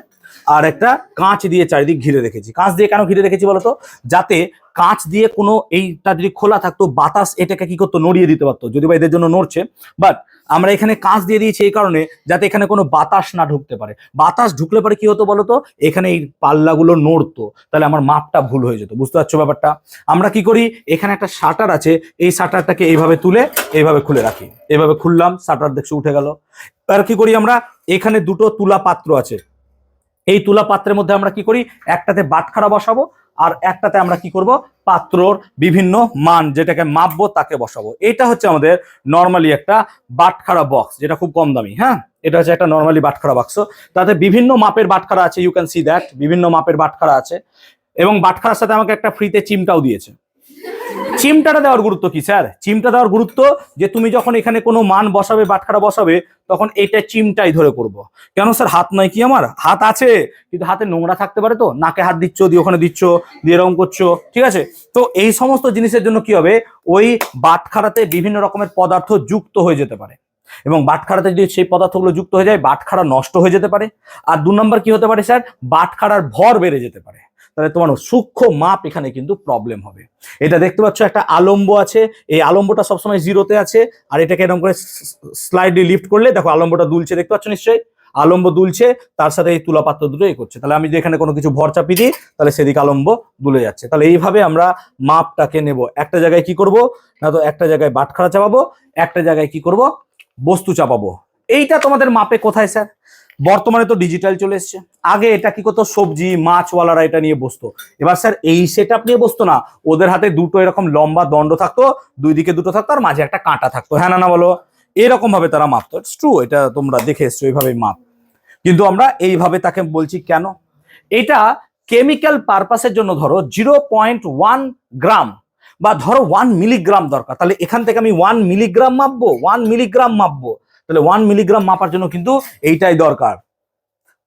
আর একটা কাঁচ দিয়ে চারিদিক ঘিরে রেখেছি। কাঁচ দিয়ে কেন ঘিরে রেখেছি বলতো? যাতে কাঁচ দিয়ে কোনো, এইটা যদি খোলা থাকতো বাতাস এটাকে কি করতো? নড়িয়ে দিতে পারতো, যদি বা এদের জন্য নড়ছে। বাট আমরা এখানে কাঁচ দিয়ে দিয়েছি এই কারণে যাতে এখানে কোনো বাতাস না ঢুকতে পারে। বাতাস ঢুকলে পরে কি হতো বলতো? এখানে এই পাল্লাগুলো নড়তো, তাহলে আমার মাপটা ভুল হয়ে যেত। বুঝতে পারছো ব্যাপারটা? আমরা কি করি, এখানে একটা শাটার আছে, এই শাটারটাকে এইভাবে তুলে এইভাবে খুলে রাখি। এইভাবে খুললাম, শাটার দেখছো উঠে গেল। আর কি করি আমরা, এখানে দুটো তুলা পাত্র আছে, এই তুলা পাত্রের মধ্যে আমরা কি করি, একটাতে বাটখারা বসাবো আর একটাতে আমরা কি করব, পাত্রর বিভিন্ন মান যেটাকে মাপবো তাকে বসাবো। এটা হচ্ছে আমাদের নর্মালি একটা বাটখারা বক্স, যেটা খুব কম দামি। হ্যাঁ, এটা হচ্ছে একটা নর্মালি বাটখারা বাক্স। তাতে বিভিন্ন মাপের বাটখারা আছে, ইউ ক্যান সি দ্যাট, বিভিন্ন মাপের বাটখারা আছে। এবং বাটখারার সাথে আমাকে একটা ফ্রিতে চিমটাও দিয়েছে। চিমটাটা দেওয়ার গুরুত্ব কি স্যার? চিমটা দেওয়ার গুরুত্ব যে তুমি যখন এখানে কোনো মান বসাবে, বাটখারা বসাবে, তখন এইটা চিমটাই ধরে করব। কেন স্যার? হাত নয় কি আমার? হাত আছে, কিন্তু হাতে নোংরা থাকতে পারে, তো নাকে হাত দিচ্ছ, দিয়ে ওখানে দিচ্ছ, দিয়ে এরকম করছো, ঠিক আছে? তো এই সমস্ত জিনিসের জন্য কি হবে, ওই বাটখারাতে বিভিন্ন রকমের পদার্থ যুক্ত হয়ে যেতে পারে, এবং বাটখারাতে যদি সেই পদার্থগুলো যুক্ত হয়ে যায়, বাটখারা নষ্ট হয়ে যেতে পারে। আর 2 নম্বর কি হতে পারে স্যার? বাটখারার ভর বেড়ে যেতে পারে, তাহলে তোমার সূক্ষ্ম মাপ এখানে কিন্তু প্রবলেম হবে। এটা দেখতে পাচ্ছ একটা আলম্ব আছে, এই আলম্বটা সবসময় 0-তে আছে, আর এটাকে এরকম করে স্লাইডলি লিফট করলে দেখো আলম্বটা দুলছে, দেখতে পাচ্ছ নিশ্চয়ই? আলম্ব দুলছে, তার সাথে এই তুলাপাত্র দুটো এই করছে। তাহলে আমি যদি এখানে কোনো কিছু ভর চাপিয়ে দিই, তাহলে সেদিকে আলম্ব দুলে যাচ্ছে। তাহলে এইভাবে আমরা মাপটাকে নেব। একটা জায়গায় কি করব না, তো একটা জায়গায় বাটখারা চাপাবো, একটা জায়গায় কি করব, বস্তু চাপাবো। এইটা তোমাদের মাপে কোথায় স্যার? বর্তমানে তো ডিজিটাল চলে এসছে। আগে এটা কি করতো, সবজি মাছওয়ালারা এটা নিয়ে বসতো। এবার স্যার এই সেটআপ নিয়ে বসতো না, ওদের হাতে দুটো এরকম লম্বা দণ্ড থাকতো, দুই দিকে দুটো থাকতো, আর মাঝে একটা কাঁটা থাকতো। হ্যাঁ না বলো? এরকম ভাবে তারা মাপতো। ইটস ট্রু, এটা তোমরা দেখে এসছো এইভাবে মাপ। কিন্তু আমরা এইভাবে তাকে বলছি কেন? এটা কেমিক্যাল পারপাসের জন্য ধরো 0.1 গ্রাম বা ধরো 1 মিলিগ্রাম দরকার, তাহলে এখান থেকে আমি 1 মিলিগ্রাম মাপবো, 1 মিলিগ্রাম মাপবো। তাহলে 1 মিলিগ্রাম মাপার জন্য কিন্তু এইটাই দরকার।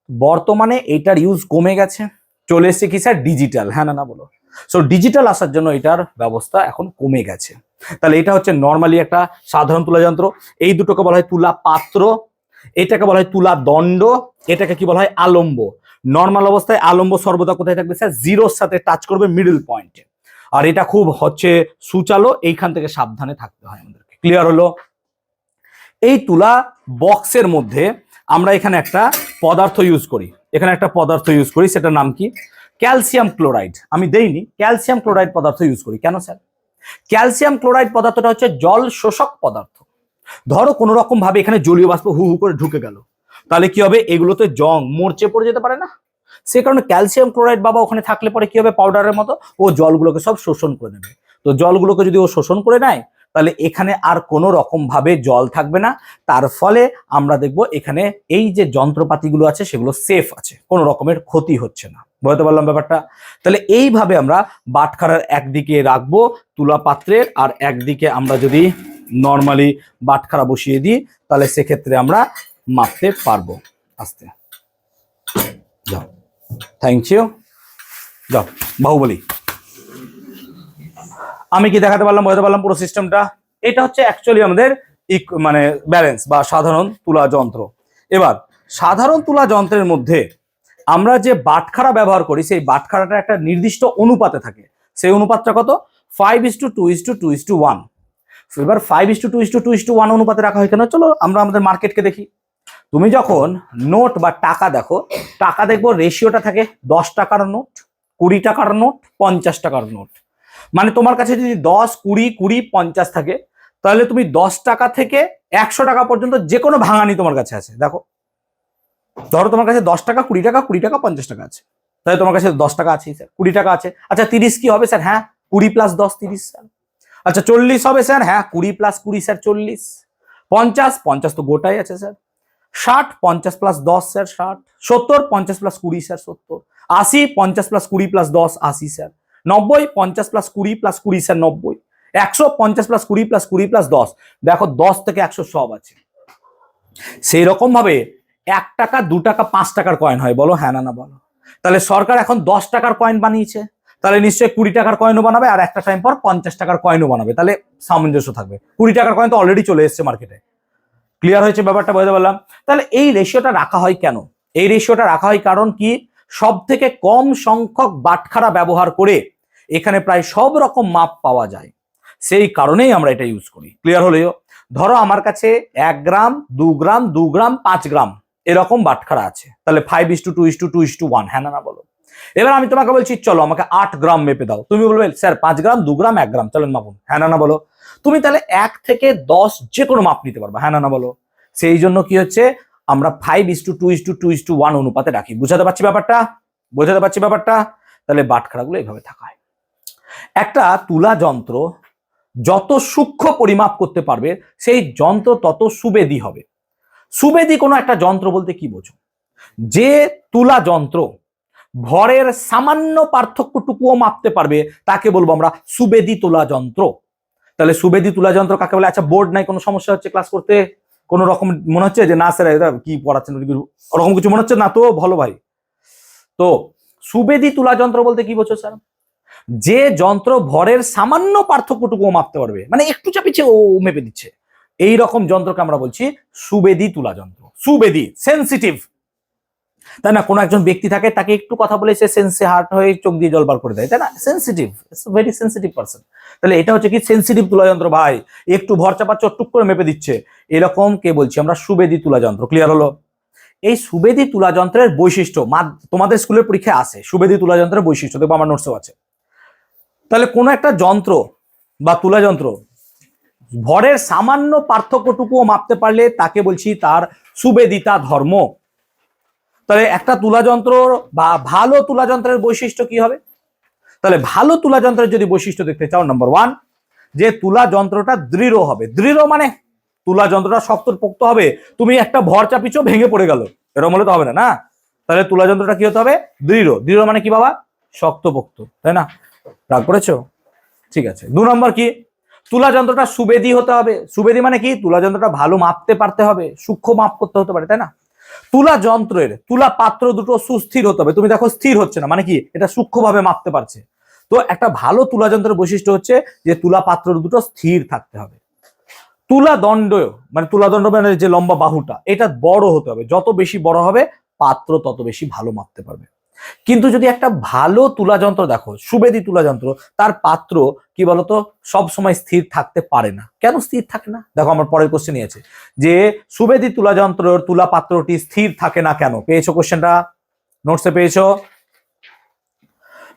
বর্তমানে এইটার ইউজ কমে গেছে, চলে এসছে কি স্যার? ডিজিটাল। হ্যাঁ না বলো? সো ডিজিটাল আসার জন্য এটার ব্যবস্থা এখন কমে গেছে। তাহলে এটা হচ্ছে নর্মালি একটা সাধারণ তুলা যন্ত্র। এই দুটোকে বলা হয় তুলা পাত্র, এটাকে বলা হয় তুলা দণ্ড, এটাকে কি বলা হয়? আলম্ব। নর্মাল অবস্থায় আলম্ব সর্বদা কোথায় থাকবে স্যার? 0-র সাথে টাচ করবে, মিডল পয়েন্টে। আর এটা খুব হচ্ছে সুচালো, এইখান থেকে সাবধানে থাকতে হয় আমাদেরকে। ক্লিয়ার হলো? এই তুলা বক্সের মধ্যে আমরা এখানে একটা পদার্থ ইউজ করি, এখানে একটা পদার্থ ইউজ করি, সেটার নাম কি? Calcium chloride. আমি দেইনি, ক্যালসিয়াম ক্লোরাইড পদার্থ ইউজ করি। কেন স্যার? ক্যালসিয়াম ক্লোরাইড পদার্থটা হচ্ছে জল শোষক পদার্থ। ধরো কোনো রকম ভাবে এখানে জলীয় বাষ্প হু হু করে ঢুকে গেল, তাহলে কি হবে? এগুলোতে জং মরচে পড়ে যেতে পারে না? সে কারণে ক্যালসিয়াম ক্লোরাইড বাবা ওখানে থাকলে পরে কি হবে? পাউডারের মতো ও জলগুলোকে সব শোষণ করে নেবে। তো জলগুলোকে যদি ও শোষণ করে নেয়, তাহলে এখানে আর কোনো রকম ভাবে জল থাকবে না। তার ফলে আমরা দেখব এখানে এই যে যন্ত্রপাতিগুলো আছে সেগুলো সেফ আছে, কোনো রকমের ক্ষতি হচ্ছে না। বুঝতে পারলাম ব্যাপারটা? তাহলে এইভাবে আমরা বাটখারার একদিকে রাখবো তুলা পাত্রের, আর একদিকে আমরা যদি নর্মালি বাটখারা বসিয়ে দিই, তাহলে সেক্ষেত্রে আমরা মাপতে পারবো। আস্তে যাও, থ্যাংক ইউ। যাও বাহুবলী। আমি কি দেখাতে পারলাম? বলতে পারলাম পুরো সিস্টেমটা? এটা হচ্ছে অ্যাকচুয়ালি আমাদের মানে ব্যালেন্স বা সাধারণ তুলা যন্ত্র। এবার সাধারণ তুলা যন্ত্রের মধ্যে আমরা যে বাটখারা ব্যবহার করি, সেই বাটখারাটা একটা নির্দিষ্ট অনুপাতে থাকে। সেই অনুপাতটা কত? 5:2:2:1। এবার 5:2:2:1 অনুপাতে রাখা হয় কেন? চলো আমরা আমাদের মার্কেটকে দেখি। তুমি যখন নোট বা টাকা দেখো, টাকা দেখবো রেশিওটা থাকে 10 টাকার নোট, 20 টাকার নোট, 50 টাকার নোট। মানে তোমার কাছে যদি 10, 20, 20, 50 থাকে, তাহলে তুমি 10 টাকা থেকে 100 টাকা পর্যন্ত যে কোনো ভাঙানি তোমার কাছে আছে। দেখো, ধরো তোমার কাছে 10 টাকা, 20 টাকা, 20 টাকা, 50 টাকা আছে, তাহলে তোমার কাছে 10 টাকা আছে স্যার, 20 টাকা আছে। আচ্ছা 30 কি হবে স্যার? হ্যাঁ 20 + 10 30 স্যার। আচ্ছা 40 হবে স্যার? হ্যাঁ 20 + 20 স্যার 40। 50, 50 তো গোটাই আছে sir. 60, 50 + 10 sir 60। 70, 50 + 20 sir 70। 80, 50 + 20 + 10 80 sir. 90, 50 + 20 + 20 sir 90। 100, 50 + 20 + 20 + 10। দেখো 10 থেকে 100 সব আছে। সেই রকম ভাবে 1 টাকা, 2 টাকা, 5 টাকার কয়েন হয়, বলো হ্যাঁ না বলো। তাহলে সরকার এখন 10 টাকার কয়েন বানিয়েছে, তাহলে নিশ্চয়ই 20 টাকার কয়েনও বানাবে, আর একটা টাইম পর 50 টাকার কয়েনও বানাবে, তাহলে সামঞ্জস্য থাকবে। 20 টাকার কয়েন তো অলরেডি চলে এসেছে মার্কেটে। ক্লিয়ার হয়েছে ব্যাপারটা? বুঝতে পারলাম। তাহলে এই রেশিওটা রাখা হয় কেন? এই রেশিওটা রাখা হয় কারণ কি, সব থেকে কম সংখ্যক বাটখারা ব্যবহার করে এখানে প্রায় সব রকম মাপ পাওয়া যায়, সেই কারণেই আমরা এটা ইউজ করি। ক্লিয়ার হলেও, ধরো আমার কাছে 1 গ্রাম, 2 গ্রাম, 2 গ্রাম, 5 গ্রাম এরকম বাটখারা আছে, তাহলে 5:2:2:1, হ্যাঁ না বলো। এবার আমি তোমাকে বলছি চলো আমাকে 8 গ্রাম মেপে দাও, তুমি বলবে স্যার 5 গ্রাম, 2 গ্রাম, 1 গ্রাম, চলেন মাপুন, হ্যাঁ না বলো। তুমি তাহলে 1 থেকে 10 যে কোনো মাপ নিতে পারবা, হ্যাঁ না বলো। সেই জন্য কি হচ্ছে, আমরা 5:2:2:1 অনুপাতে রাখি। বুঝাতে পারছি ব্যাপারটা? বোঝাতে পারছি ব্যাপারটা? তাহলে বাটখারাগুলো এইভাবে থাকা হয়। একটা তুলা যন্ত্র যত সূক্ষ্ম পরিমাপ করতে পারবে, সেই যন্ত্র তত সুবেদী হবে। সুবেদী কোনো একটা যন্ত্র বলতে কি বোঝো? যে তুলা যন্ত্র ভরের সামান্য পার্থক্যটুকুও মাপতে পারবে, তাকে বলবো আমরা সুবেদী তুলা যন্ত্র। তাহলে সুবেদী তুলা যন্ত্র কাকে বলে? আচ্ছা বোর্ড নাই, কোনো সমস্যা হচ্ছে ক্লাস করতে? কোন রকম মনে হচ্ছে যে না স্যার এটা কি পড়াচ্ছেন, ওরকম কিছু মনে হচ্ছে না তো? ভালো ভাই। তো সুবেদী তুলা যন্ত্র বলতে কি বোঝো স্যার? যে যন্ত্র ভরের সামান্য পার্থক্যটুকুও মাপতে পারবে, মানে একটু চাপিছে ও মেপে দিচ্ছে, এই রকম যন্ত্রকে আমরা বলছি সুবেদী তুলা যন্ত্র। সুবেদী, সেনসিটিভ, তাই না? কোনো একজন ব্যক্তি থাকে, তাকে একটু কথা বলে সে সেন্সে হার্ট হয়ে চোখ দিয়ে জল বার করে দেয়, তাই না? Sensitive, very sensitive person. তাহলে এটা হচ্ছে কি সেনসিটিভ তুলা যন্ত্র ভাই, একটু ভর চাপাচ্ছে টুক করে মেপে দিচ্ছে, এরকম কে বলছি আমরা? সুবেদী তুলা যন্ত্র। ক্লিয়ার হলো? এই সুবেদী তুলা যন্ত্রের বৈশিষ্ট্য তোমাদের স্কুলের পরীক্ষায় আসে, সুবেদী তুলা যন্ত্রের বৈশিষ্ট্য দেখবো আমার নোটসও আছে। তাহলে কোনো একটা যন্ত্র বা তুলা যন্ত্র ভরের সামান্য পার্থক্যটুকুও মাপতে পারলে তাকে বলছি তার সুবেদিতা ধর্ম। তাহলে একটা তুলা যন্ত্র বা ভালো তুলা যন্ত্রের বৈশিষ্ট্য কি হবে? তাহলে ভালো তুলা যন্ত্রের যদি বৈশিষ্ট্য দেখতে চাও, নাম্বার 1, যে তুলা যন্ত্রটা দৃঢ় হবে। দৃঢ় মানে তুলা যন্ত্রটা শক্তপোক্ত হবে, তুমি একটা ভর চাপিছো ভেঙে পড়ে গেল, এরকম হলে তো হবে না, না? তাহলে তুলা যন্ত্রটা কি হতে হবে? দৃঢ়। দৃঢ় মানে কি বাবা? শক্তপোক্ত, তাই না? রাগ করেছো? ঠিক আছে। 2 নম্বর কি, তুলা যন্ত্রটা সুবেদী হতে হবে। সুবেদী মানে কি? তুলা যন্ত্রটা ভালো মাপতে পারতে হবে, সূক্ষ্ম মাপ করতে হতে পারে, তাই না? তুলা যন্ত্রের তুলা পাত্র দুটো সুস্থির হতে হবে। তুমি দেখো স্থির হচ্ছে না, মানে কি? এটা সূক্ষ্মভাবে মাপতে পারছে। তো একটা ভালো তুলা যন্ত্রের বৈশিষ্ট্য হচ্ছে যে তুলা পাত্র দুটো স্থির থাকতে হবে। তুলা দণ্ড মানে যে লম্বা বাহুটা, এটা বড় হতে হবে। যত বেশি বড় হবে পাত্র তত বেশি ভালো মাপতে পারবে। কিন্তু যদি একটা ভালো তুলা যন্ত্র দেখো, সুবেদী তুলা যন্ত্র, তার পাত্র কি বলতো সব সময় স্থির থাকতে পারে না। কেন স্থির থাকে না? দেখো আমার পরের কোশ্চেনই আছে যে সুবেদী তুলা যন্ত্রের তুলা পাত্রটি স্থির থাকে না কেন? পেয়েছো কোশ্চেনটা? নোটসে পেয়েছো?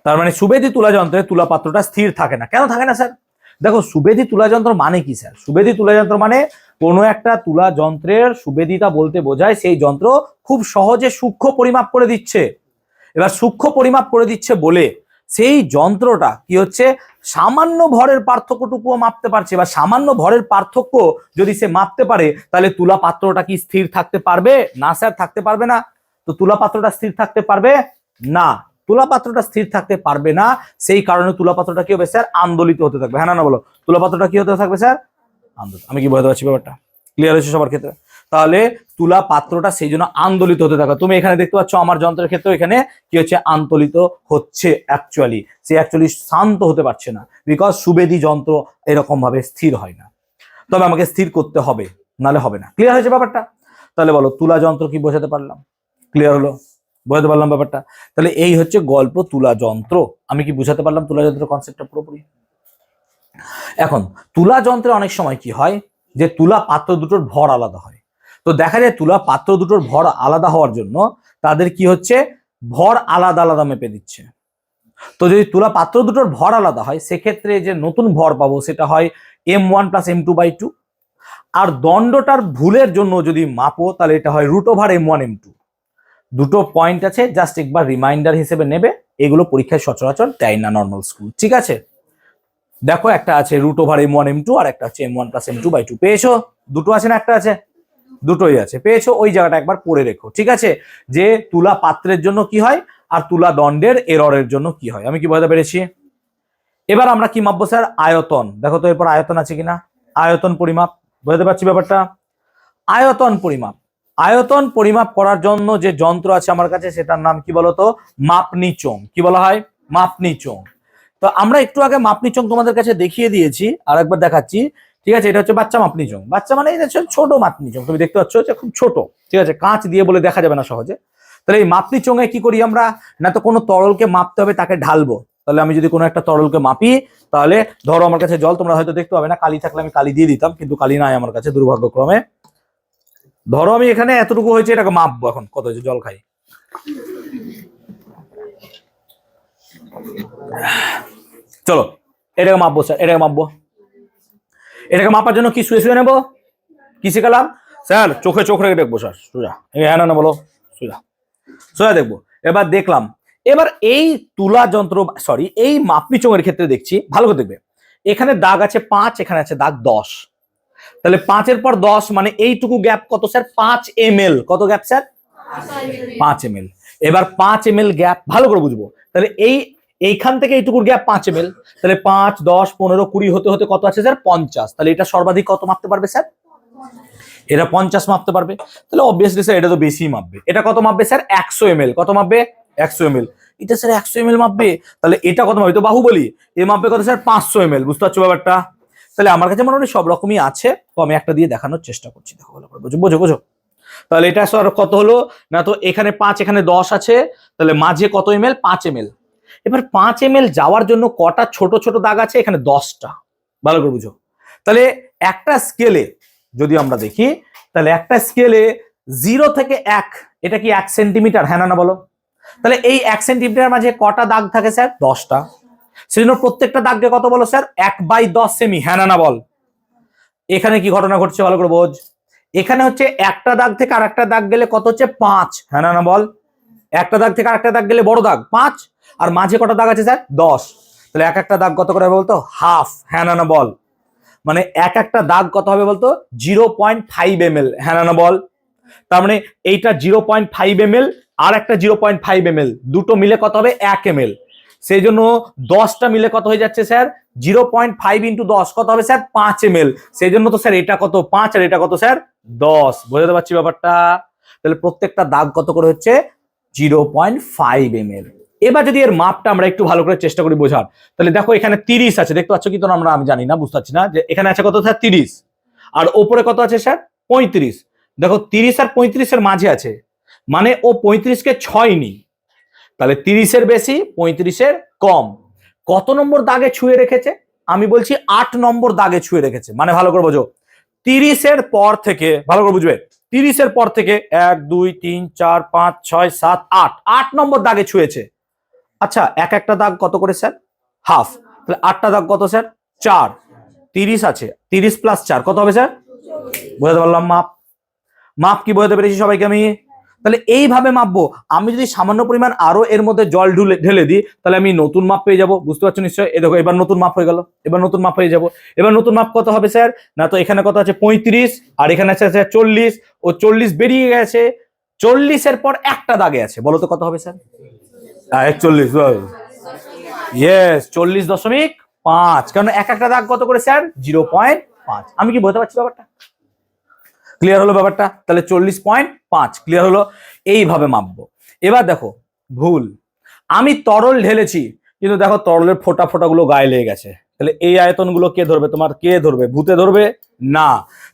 তার মানে সুবেদী তুলা যন্ত্রের তুলা পাত্রটা স্থির থাকে না। কেন থাকে না স্যার? দেখো সুবেদী তুলা যন্ত্র মানে কি স্যার? সুবেদী তুলা যন্ত্র মানে কোনো একটা তুলা যন্ত্রের সুবেদিতা বলতে বোঝায় সেই যন্ত্র খুব সহজে সূক্ষ্ম পরিমাপ করে দিচ্ছে। এবার সূক্ষ্ম পরিমাপ করে দিচ্ছে বলে সেই যন্ত্রটা কি হচ্ছে, সামান্য ভরের পার্থক্যটুকুও মাপতে পারছে। বা সামান্য ভরের পার্থক্য যদি সে মাপতে পারে, তাহলে তুলা পাত্রটা কি স্থির থাকতে পারবে? না স্যার, থাকতে পারবে না। তো তুলা পাত্রটা স্থির থাকতে পারবে না, তুলা পাত্রটা স্থির থাকতে পারবে না। সেই কারণে তুলা পাত্রটা কি হবে স্যার? আন্দোলিত হতে থাকবে, হ্যাঁ না বলো। তুলা পাত্রটা কি হতে থাকবে স্যার? আন্দোলিত। আমি কি বোঝাতে পারছি ব্যাপারটা? ক্লিয়ার হয়েছে সবার ক্ষেত্রে? তাহলে তুলা পাত্রটা সেই জন্য আন্দোলিত হতে থাকে। তুমি এখানে দেখতে পাচ্ছ আমার যন্ত্রের ক্ষেত্রে এখানে কি হচ্ছে? আন্দোলিত হচ্ছে। অ্যাকচুয়ালি সে শান্ত হতে পারছে না, বিকজ সুবেদী যন্ত্র এরকম ভাবে স্থির হয় না। তবে আমাকে স্থির করতে হবে, নালে হবে না। ক্লিয়ার হয়েছে ব্যাপারটা? তাহলে বলো তুলা যন্ত্র কি বোঝাতে পারলাম? ক্লিয়ার হলো? বোঝাতে পারলাম ব্যাপারটা? তাহলে এই হচ্ছে গল্প তুলা যন্ত্র। আমি কি বুঝাতে পারলাম তুলা যন্ত্রের কনসেপ্টটা পুরোপুরি? এখন তুলা যন্ত্রে অনেক সময় কি হয় যে তুলা পাত্র দুটোর ভর আলাদা হয়। তো দেখা যায় তুলা পাত্র দুটোর ভর আলাদা হওয়ার জন্য তাদের কি হচ্ছে, ভর আলাদা আলাদা মেপে দিচ্ছে। তো যদি তুলা পাত্র দুটোর ভর আলাদা হয় সেক্ষেত্রে যে নতুন ভর পাবো সেটা হয় m1 + m2/2। আর দণ্ডটার ভুলের জন্য যদি মাপো তাহলে এটা হয় √m1 m2। দুটো পয়েন্ট আছে, জাস্ট একবার রিমাইন্ডার হিসেবে নেবে, এগুলো পরীক্ষায় সচরাচর দেয় না নর্মাল স্কুল, ঠিক আছে। দেখো একটা আছে √m1 m2 আর একটা হচ্ছে m1 + m2/2, পেয়েছো? দুটো আছে না একটা আছে? দুটোই আছে, পেয়েছো? ওই জায়গাটা একবার পড়ে রেখো, ঠিক আছে, যে তুলা পাত্রের জন্য কি হয় আর তুলা দণ্ডের এররের জন্য কি হয়। আমি কি বোঝাতে পেরেছি? এবার আমরা কি মাপবো স্যার? আয়তন। দেখো তো এরপর আয়তন আছে কিনা, আয়তন পরিমাপ, বুঝতে পারছি ব্যাপারটা? আয়তন পরিমাপ, আয়তন পরিমাপ করার জন্য যে যন্ত্র আছে আমার কাছে সেটার নাম কি বলতো? মাপনি চোং। কি বলা হয়? মাপনি চোং। তো আমরা একটু আগে মাপনি চোং তোমাদের কাছে দেখিয়ে দিয়েছি, আর একবার দেখাচ্ছি, ঠিক আছে। এটা হচ্ছে বাচ্চা মাপনি চোং। বাচ্চা মানে এটা হচ্ছে ছোট মাপনি চোং, তুমি দেখতে পাচ্ছ যে খুব ছোট, ঠিক আছে, কাঁচ দিয়ে বলে দেখা যাবে না সহজে। তাহলে এই মাপনি চোঙে কি করি আমরা, না তো কোনো তরলকে মাপতে হবে তাকে ঢালবো। তাহলে আমি যদি কোনো একটা তরলকে মাপি, তাহলে ধরো আমার কাছে জল, তোমরা হয়তো দেখতে পাবে না, কালি থাকলে আমি কালি দিয়ে দিতাম, কিন্তু কালি নাই আমার কাছে দুর্ভাগ্যক্রমে। ধরো আমি এখানে এতটুকু হয়েছে, এটাকে মাপবো, এখন কত হয়েছে, জল খাই। চলো এটাকে মাপবো স্যার, এটাকে মাপবো। এটাকে মাপার জন্য কি শুয়ে শুয়ে নেবো? কি শিখালাম স্যার? চোখে চোখ রেখে দেখবো স্যার, সোজা। হ্যাঁ না বলো, সোজা সোজা দেখবো। এবার দেখলাম, এবার এই তুলা যন্ত্র, সরি এই মাপনি চোঙের ক্ষেত্রে দেখছি, ভালো করে দেখবে, এখানে দাগ আছে 5, এখানে আছে দাগ 10। তাহলে 5-এর পর 10 মানে এইটুকু গ্যাপ কত স্যার? 5 ml। কত গ্যাপ স্যার? 5 ml। এবার 5 ml গ্যাপ ভালো করে বুঝবো। তাহলে এইখান থেকে এইটুকুর গ্যাপ 5 ml। তাহলে 5, 10, 15, 20 হতে হতে কত আছে স্যার? 50। তাহলে এটা সর্বাধিক কত মাপতে পারবে স্যার? এটা 50 মাপতে পারবে। তাহলে অবভিয়াসলি স্যার এটা তো বেশি মাপবে। এটা কত মাপবে স্যার? 100 ml। কত মাপবে? 100 ml। এটা স্যার 100 ml মাপবে। তাহলে এটা কত মাপবে? তো বাহুবলী, এ মাপবে কত স্যার? 500 ml। বুঝতে পারছো ব্যাপারটা? তাহলে আমার কাছে মোটামুটি সব রকমই আছে, তো আমি একটা দিয়ে দেখানোর চেষ্টা করছি। দেখো ভালো করে বোঝো বোঝো বোঝো। তাহলে এটা স্যার কত হলো, না তো এখানে 5, এখানে 10 আছে, তাহলে মাঝে কত ml? 5 ml। এবার 5 ml যাওয়ার জন্য কটা ছোট ছোট দাগ আছে? এখানে 10টা। ভালো করে বুঝো। তাহলে একটা স্কেলে যদি আমরা দেখি, তাহলে একটা স্কেলে 0 থেকে 1, এটা কি 1 সেন্টিমিটার? হ্যাঁ না বলো। তাহলে এই 1 সেন্টিমিটার মাঝে কটা দাগ থাকে স্যার? 10টা। সেজন্য প্রত্যেকটা দাগকে কত বলো স্যার? 1/10 সেমি। হ্যাঁ না বল। এখানে কি ঘটনা ঘটছে ভালো করে বোঝ। এখানে হচ্ছে একটা দাগ থেকে আরেকটা দাগ গেলে কত হচ্ছে? 5। হ্যাঁ না বল। একটা দাগ থেকে আরেকটা দাগ গেলে বড় দাগ 5, আর মাঝে কটা দাগ আছে স্যার? 10। তাহলে এক একটা দাগ কত করে বলতো? হাফ। হ্যাঁ না বল। মানে এক একটা দাগ কত হবে বলতো? 0.5 ml। হ্যাঁ না বল। তার মানে এইটা 0.5 ml আর একটা 0.5 ml, দুটো মিলে কত হবে? 1 ml। সেই জন্য 10টা মিলে কত হয়ে যাচ্ছে স্যার? 0.5 × 10 কত হবে স্যার? 5 ml। সেই জন্য তো স্যার এটা কত? 5, আর এটা কত স্যার? 10। বোঝাতে পারছি ব্যাপারটা? তাহলে প্রত্যেকটা দাগ কত করে হচ্ছে? 0.5 ml। এবার যদি এর মাপটা আমরা একটু ভালো করে চেষ্টা করি বোঝার, তাহলে দেখো এখানে 30 আছে, দেখতে পাচ্ছ কি? তো আমি জানি না, বুঝতে পারছি না যে এখানে আছে কত স্যার? 30। আর ওপরে কত আছে স্যার? 35। দেখো 30 আর 35-এর মাঝে আছে, মানে ও 35-কে 6 নি। তাহলে 30-এর বেশি, 35-এর কম। কত নম্বর দাগে ছুঁয়ে রেখেছে? আমি বলছি 8 নম্বর দাগে ছুঁয়ে রেখেছে। মানে ভালো করে বোঝো, 30-এর পর থেকে, ভালো করে বুঝবে, 30-এর পর থেকে 1, 2, 3, 4, 5, 6, 7, 8, 8 নম্বর দাগে ছুঁয়েছে। আচ্ছা, এক একটা দাগ কত করে স্যার? হাফ। তাহলে 8টা দাগ কত স্যার? 4। 30 আছে, 30 + 4 কত হবে স্যার? বোঝাতে পারলাম মাপ? মাপ কি বোঝাতে পেরেছি সবাইকে আমি? তাহলে এইভাবে মাপবো। আমি যদি সামান্য পরিমাণ আরো এর মধ্যে জল ঢেলে দিই, তাহলে আমি নতুন মাপ পেয়ে যাবো। বুঝতে পারছো নিশ্চয়ই? এই দেখো এবার নতুন মাপ হয়ে গেল। এবার নতুন মাপ পেয়ে যাবো। এবার নতুন মাপ কত হবে স্যার? না তো এখানে কত আছে? 35, আর এখানে আছে 40। ও 40 বেরিয়ে গেছে। 40-এর পর একটা দাগে আছে, বলো তো কত হবে স্যার? 41। ইয়েস, 40.5। কারণ এক একটা দাগ কত করে স্যার? 0.5। আমি কি বলতে পারছি ব্যাপারটা? ক্লিয়ার হলো ব্যাপারটা? তাহলে 40.5 ক্লিয়ার হলো। এইভাবে মাপবো। এবার দেখো ভুল, আমি তরল ঢেলেছি, কিন্তু দেখো তরলের ফোঁটা ফোঁটা গুলো গায়ে লেগে গেছে। তাহলে এই আয়তনগুলো কে ধরবে? তোমার কে ধরবে? ভূতে ধরবে না।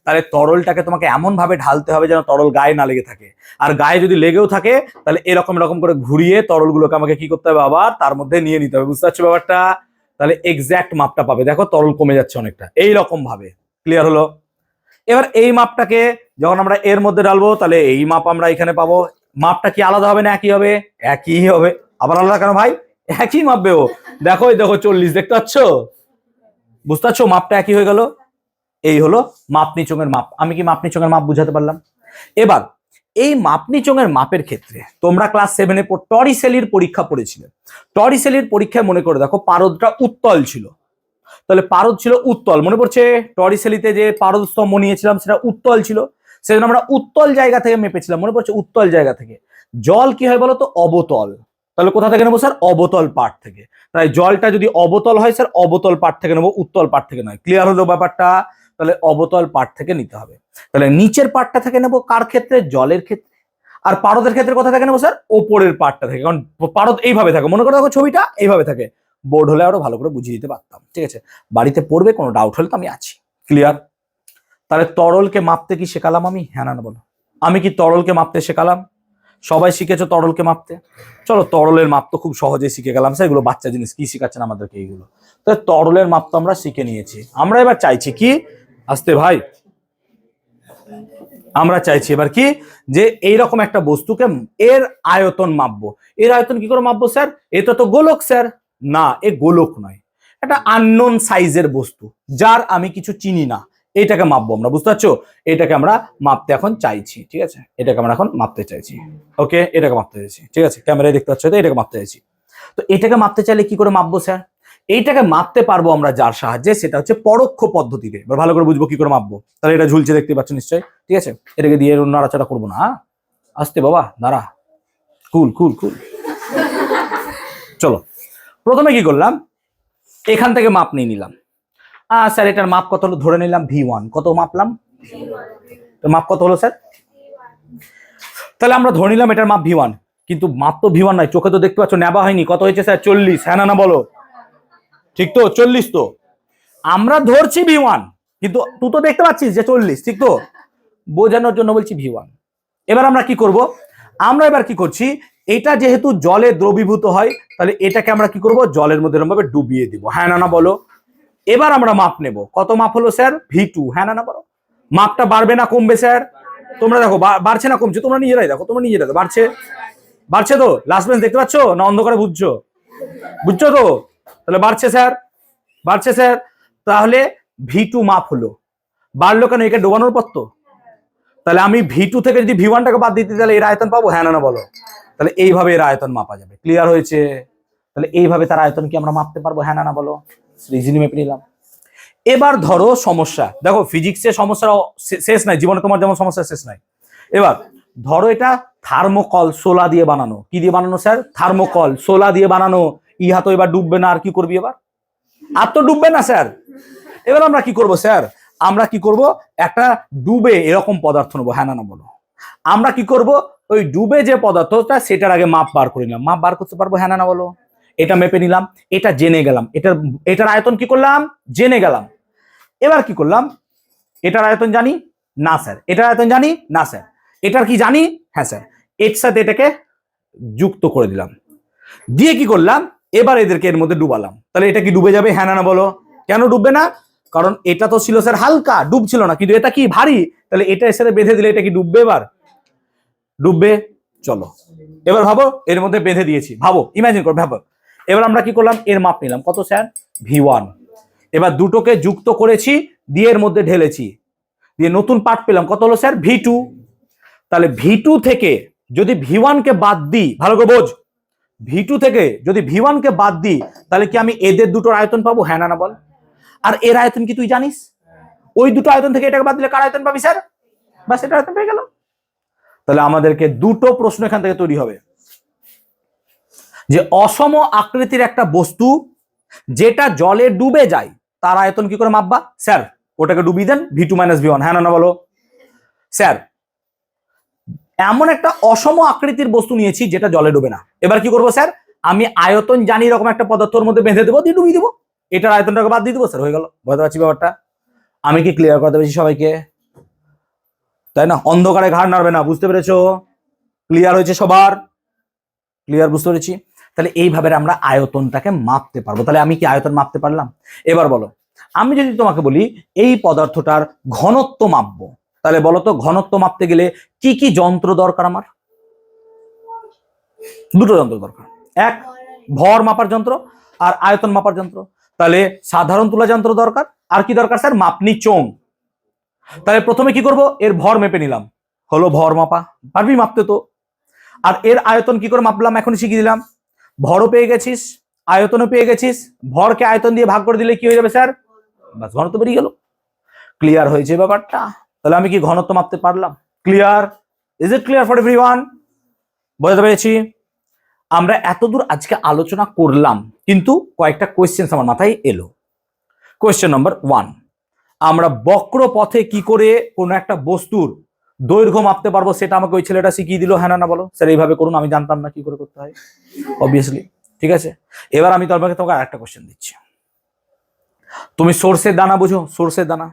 তাহলে তরলটাকে তোমাকে এমন ভাবে ঢালতে হবে যেন তরল গায়ে না লেগে থাকে। আর গায়ে যদি লেগেও থাকে, তাহলে এরকম এরকম করে ঘুরিয়ে তরলগুলোকে আমাকে কি করতে হবে? আবার তার মধ্যে নিয়ে নিতে হবে। বুঝতে পারছো ব্যাপারটা? তাহলে এক্স্যাক্ট মাপটা পাবে। দেখো তরল কমে যাচ্ছে অনেকটা, এইরকম ভাবে। ক্লিয়ার হলো? এবার এই মাপটাকে যখন আমরা এর মধ্যে ডালবো তাহলে এই মাপ আমরা এখানে পাবো। মাপটা কি আলাদা হবে না একই হবে? একই হবে। আবার আলাদা কেন ভাই? একই মাপবে ও। দেখো এই দেখো 40, দেখতে পাচ্ছ? বুঝতে পারছো? মাপটা একই হয়ে গেল। এই হলো মাপনি চোঙের মাপ। আমি কি মাপনি চোঙের মাপ বুঝাতে পারলাম? এবার এই মাপনি চোঙের মাপের ক্ষেত্রে তোমরা ক্লাস 7-এ টরিসেলির পরীক্ষা পড়েছিলে। টরিসেলির পরীক্ষায় মনে করে দেখো পারদটা উত্তল ছিল, তাহলে পারদ ছিল উত্তল, মনে পড়ছে? টরিসেলিতে যে পারদ স্তম্ভ নিয়েছিলাম সেটা উত্তল ছিল, সেজন্য আমরা উত্তল জায়গা থেকে মেপেছিলাম, মনে পড়ছে? উত্তল জায়গা থেকে। জল কি হয় বলো তো? অবতল। তাহলে কোথা থেকে নেবো স্যার? অবতল পাট থেকে। তাই জলটা যদি অবতল হয় স্যার অবতল পাট থেকে নেবো, উত্তল পাট থেকে নয়। ক্লিয়ার হলো ব্যাপারটা? তাহলে অবতল পাট থেকে নিতে হবে। তাহলে নিচের পাটটা থেকে নেবো কার ক্ষেত্রে? জলের ক্ষেত্রে। আর পারদের ক্ষেত্রে কোথা থেকে নেবো স্যার? ওপরের পাটটা থেকে, কারণ পারদ এইভাবে থাকে, মনে করে দেখো ছবিটা এইভাবে থাকে। বোর্ড হলে আরো ভালো করে বুঝিয়ে দিতে পারতাম। ঠিক আছে, বাড়িতে পড়বে, কোনো ডাউট হলে তো আমি আছি। ক্লিয়ার? তাহলে তরলকে মাপতে কি শেখালাম আমি? হ্যাঁ না বলো? আমি কি তরলকে মাপতে শেখালাম? সবাই শিখেছো তরলকে মাপতে? চলো তরলের মাপ তো খুব সহজে শিখে গেলাম স্যার, এগুলো বাচ্চা জিনিস, কি শিখাচ্ছেন আমাদেরকে এইগুলো? তো তরলের মাপ তো আমরা শিখে নিয়েছি। আমরা এবার চাইছি কি, আসতে ভাই, আমরা চাইছি এবার কি, যে এইরকম একটা বস্তুকে এর আয়তন মাপবো। এর আয়তন কি করে মাপবো স্যার? এটা তো গোলক স্যার। না, এ গোলক নয়, এটা আননোন সাইজের বস্তু, যার আমি কিছু চিনি না, এটাকে মাপবো আমরা। বুঝতে পারছো? এটাকে আমরা মাপতে এখন চাইছি। ঠিক আছে, এটাকে আমরা এখন মাপতে চাইছি। ওকে, এটাকে মাপতে চাইছি। ঠিক আছে, ক্যামেরায় দেখতে পাচ্ছ তো, এটাকে মাপতে চাইছি। তো এটাকে মাপতে চাইলে কি করে মাপবো স্যার? এইটাকে মাপতে পারবো আমরা যার সাহায্যে, সেটা হচ্ছে পরোক্ষ পদ্ধতিতে। এবার ভালো করে বুঝবো কি করে মাপবো। তাহলে এটা ঝুলছে, দেখতে পাচ্ছ নিশ্চয়ই। ঠিক আছে, এটাকে দিয়ে নাড়াচাড়া করবো না। আস্তে বাবা, দাঁড়া, কুল কুল কুল। চলো, প্রথমে কি করলাম, এখান থেকে মাপ নিয়ে নিলাম। স্যার এটার মাপ কত হলো? ধরে নিলাম V1। কত মাপলাম? মাপ কত হলো স্যার? তাহলে আমরা ধরে নিলাম এটার মাপ V1, কিন্তু মাপ তো V1 নয়, চোখে তো দেখতে পাচ্ছ, নেবা হয়নি। কত হয়েছে স্যার? 40। হ্যাঁ না বলো? ঠিক তো? 40 তো আমরা ধরছি V1, কিন্তু তুই তো দেখতে পাচ্ছিস যে 40, ঠিক তো? বোঝানোর জন্য বলছি V1। এবার আমরা কি করব? আমরা এবার কি করছি, এটা যেহেতু জলে দ্রবীভূত হয়, তাহলে এটাকে আমরা কি করব? জলের মধ্যে এরকম ভাবে ডুবিয়ে দিব। হ্যাঁ না বলো? এবার আমরা মাপ নেব। কত মাপ হলো স্যার? V2। হ্যাঁ না বলো? মাপটা বাড়বে না কমবে স্যার? তোমরা দেখো বাড়ছে না কমছে? তোমরা নিজেরাই দেখো, তোমরা নিজেরাই দেখো। বাড়ছে, বাড়ছে তো? লাস্ট বেঞ্চ দেখতে পাচ্ছ না? অন্ধকারে বুঝছো? বুঝছো তো? তাহলে বাড়ছে স্যার, বাড়ছে স্যার। তাহলে V2 মাপ হলো। বাড়লো কেন? একে ডোবানোর পর তো। তাহলে আমি V2 থেকে যদি V1টাকে বাদ দিতে, তাহলে এর আয়তন পাবো। হ্যাঁ না বলো? তাহলে এইভাবে এর আয়তন মাপা যাবে। ক্লিয়ার হয়েছে? তাহলে এইভাবে তার আয়তন কি আমরা মাপতে পারবো? হ্যাঁ না বলো? ইজিলি মেপে নিলাম। এবার ধরো সমস্যা, দেখো ফিজিক্সের সমস্যা শেষ নাই, জীবনে তোমার যেমন সমস্যা শেষ নাই। এবার ধরো এটা থার্মোকল সোলা দিয়ে বানানো। কি দিয়ে বানানো স্যার? থার্মোকল সোলা দিয়ে বানানো। ইহা তো এবার ডুববে না, আর কি করবি এবার? আর তো ডুববে না স্যার। এবার আমরা কি করব স্যার? আমরা কি করব? একটা ডুবে এরকম পদার্থ নেবো। হ্যাঁ না বলো? আমরা কি করব? ওই ডুবে যে পদার্থটা, সেটার আগে মাপ বার করে নিলাম। মাপ বার করতে পারবো? হ্যাঁ না বলো? এটা মেপে নিলাম, এটা জেনে গেলাম, এটার আয়তন কি করলাম? জেনে গেলাম। এবার কি করলাম? এটার আয়তন জানি না স্যার, এটার আয়তন জানি না স্যার, এটার কি জানি? হ্যাঁ স্যার। এর সাথে এটাকে যুক্ত করে দিলাম, দিয়ে কি করলাম? এবার এদেরকে এর মধ্যে ডুবালাম। তাহলে এটা কি ডুবে যাবে? হ্যাঁ না বলো? কেন ডুববে না? কারণ এটা তো ছিল স্যার হালকা, ডুবছিল না, কিন্তু এটা কি ভারী। তাহলে এটা এর সাথে বেঁধে দিলে এটা কি ডুববে? এবার ডুববে। চলো এবার ভাবো, এর মধ্যে বেঁধে দিয়েছি, ভাবো, ইমাজিন করো, ভাবো। এবার আমরা কি করলাম? এর মাপ নিলাম। কত স্যার? V1। এবার দুটোকে যুক্ত করেছি, দিয়ে এর মধ্যে ঢেলেছি, দিয়ে নতুন পার্ট পেলাম। কত হলো স্যার? V2। তাহলে V2 থেকে যদি V1 কে বাদ দিই, ভালো করে বোঝ, V2 থেকে যদি V1 কে বাদ দিই, তাহলে কি আমি এদের দুটোর আয়তন পাবো? হ্যাঁ না বল? আর এর আয়তন কি তুই জানিস? ওই দুটো আয়তন থেকে এটাকে বাদ দিলে কার আয়তন পাবি স্যার? বাস, এটা আয়তন পেয়ে গেল। তাহলে আমাদেরকে দুটো প্রশ্ন এখান থেকে তৈরি হবে, যে অসম আকৃতির একটা বস্তু যেটা জলে ডুবে যায়, তার আয়তন কি করে মাপবা? স্যার ওটাকে ডুবিয়ে দেন, V2 - V1। হ্যাঁ না বলো? স্যার এমন একটা অসম আকৃতির বস্তু নিয়েছি যেটা জলে ডুবে না। এবার কি করবো স্যার? আমি আয়তন জানি, এরকম একটা পদার্থের মধ্যে বেঁধে দেবো, দিয়ে ডুবিয়ে দেবো, এটার আয়তনটাকে বাদ দিয়ে দেবো স্যার, হয়ে গেল। বুঝতে পারছি ব্যাপারটা? আমি কি ক্লিয়ার করতে পেরেছি সবাইকে? তাই না? অন্ধকারে ঘাড় নাড়বে না। বুঝতে পেরেছো? ক্লিয়ার হয়েছে সবার? ক্লিয়ার? বুঝতে পেরেছি। তাহলে এইভাবে আমরা আয়তনটাকে মাপতে পারবো। তাহলে আমি কি আয়তন মাপতে পারলাম? এবার বলো, আমি যদি তোমাকে বলি এই পদার্থটার ঘনত্ব মাপবো, তাহলে বলো তো ঘনত্ব মাপতে গেলে কি কি যন্ত্র দরকার আমার? দুটো যন্ত্র দরকার, এক ভর মাপার যন্ত্র আর আয়তন মাপার যন্ত্র। তাহলে সাধারণ তুলা যন্ত্র দরকার, আর কি দরকার স্যার? মাপনি চোঙ। তাহলে প্রথমে কি করব, এর ভর মেপে নিলাম, হলো ভর মাপা, পারবি মাপতে তো। আর এর আয়তন কি করে মাপলাম এখন শিখিয়ে দিলাম। ভরও পেয়ে গেছিস, আয়তনও পেয়ে গেছিস, ভরকে আয়তন দিয়ে ভাগ করে দিলে কি হয়ে যাবে স্যার? বাস, ঘনত্ব বেরিয়ে গেল। ক্লিয়ার হয়েছে ব্যাপারটা? তাহলে আমি কি ঘনত্ব মাপতে পারলাম? Clear? Is it clear for everyone? বুঝতে পেরেছি? আমরা এতদূর আজকে আলোচনা করলাম, কিন্তু কয়েকটা কোয়েশ্চেন আমার মাথায় এলো। কোয়েশ্চেন নাম্বার 1, আমরা বক্র পথে কি করে কোনো একটা বস্তুর দৈর্ঘ্য মাপতে পারবো সেটা আমাকে ওই ছেলেটা শিখিয়ে দিল, হ্যাঁ না বলো? স্যার এইভাবে করুন, আমি জানতাম না কি করে করতে হয়, অবভিয়াসলি। ঠিক আছে, এবার আমি তোমাকে আরেকটা কোয়েশ্চেন দিচ্ছি। তুমি সর্ষের দানা বুঝো? সর্ষের দানা,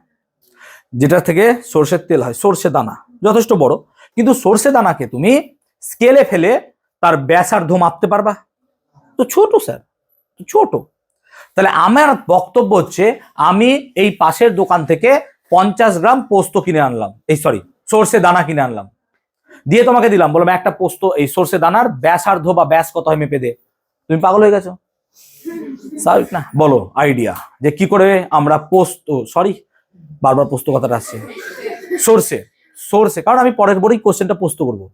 যেটা থেকে সর্ষের তেল হয়, সর্ষে দানা যথেষ্ট বড়, কিন্তু সর্ষে দানাকে তুমি স্কেলে ফেলে তার ব্যাসার্ধ মাপতে পারবা? তো ছোট স্যার, ছোট। তাহলে আমার বক্তব্য হচ্ছে, আমি এই পাশের দোকান থেকে 50 গ্রাম পোস্ত কিনে আনলাম, এই সরি সর্ষে দানা কিনে আনলাম, দিয়ে তোমাকে দিলাম, বললাম একটা পোস্ত এই সর্ষে দানার ব্যাসার্ধ বা ব্যাস কত হয় মেপে দে। তুমি পাগল হয়ে গেছো? স্বাভাবিক না? বলো আইডিয়া যে কি করে আমরা পোস্ত, সরি বারবার পোস্ত কথাটা আসছে, সর্ষে, সর্ষে, কারণ আমি পরের বড়ই কোশ্চেনটা পোস্ত করবো।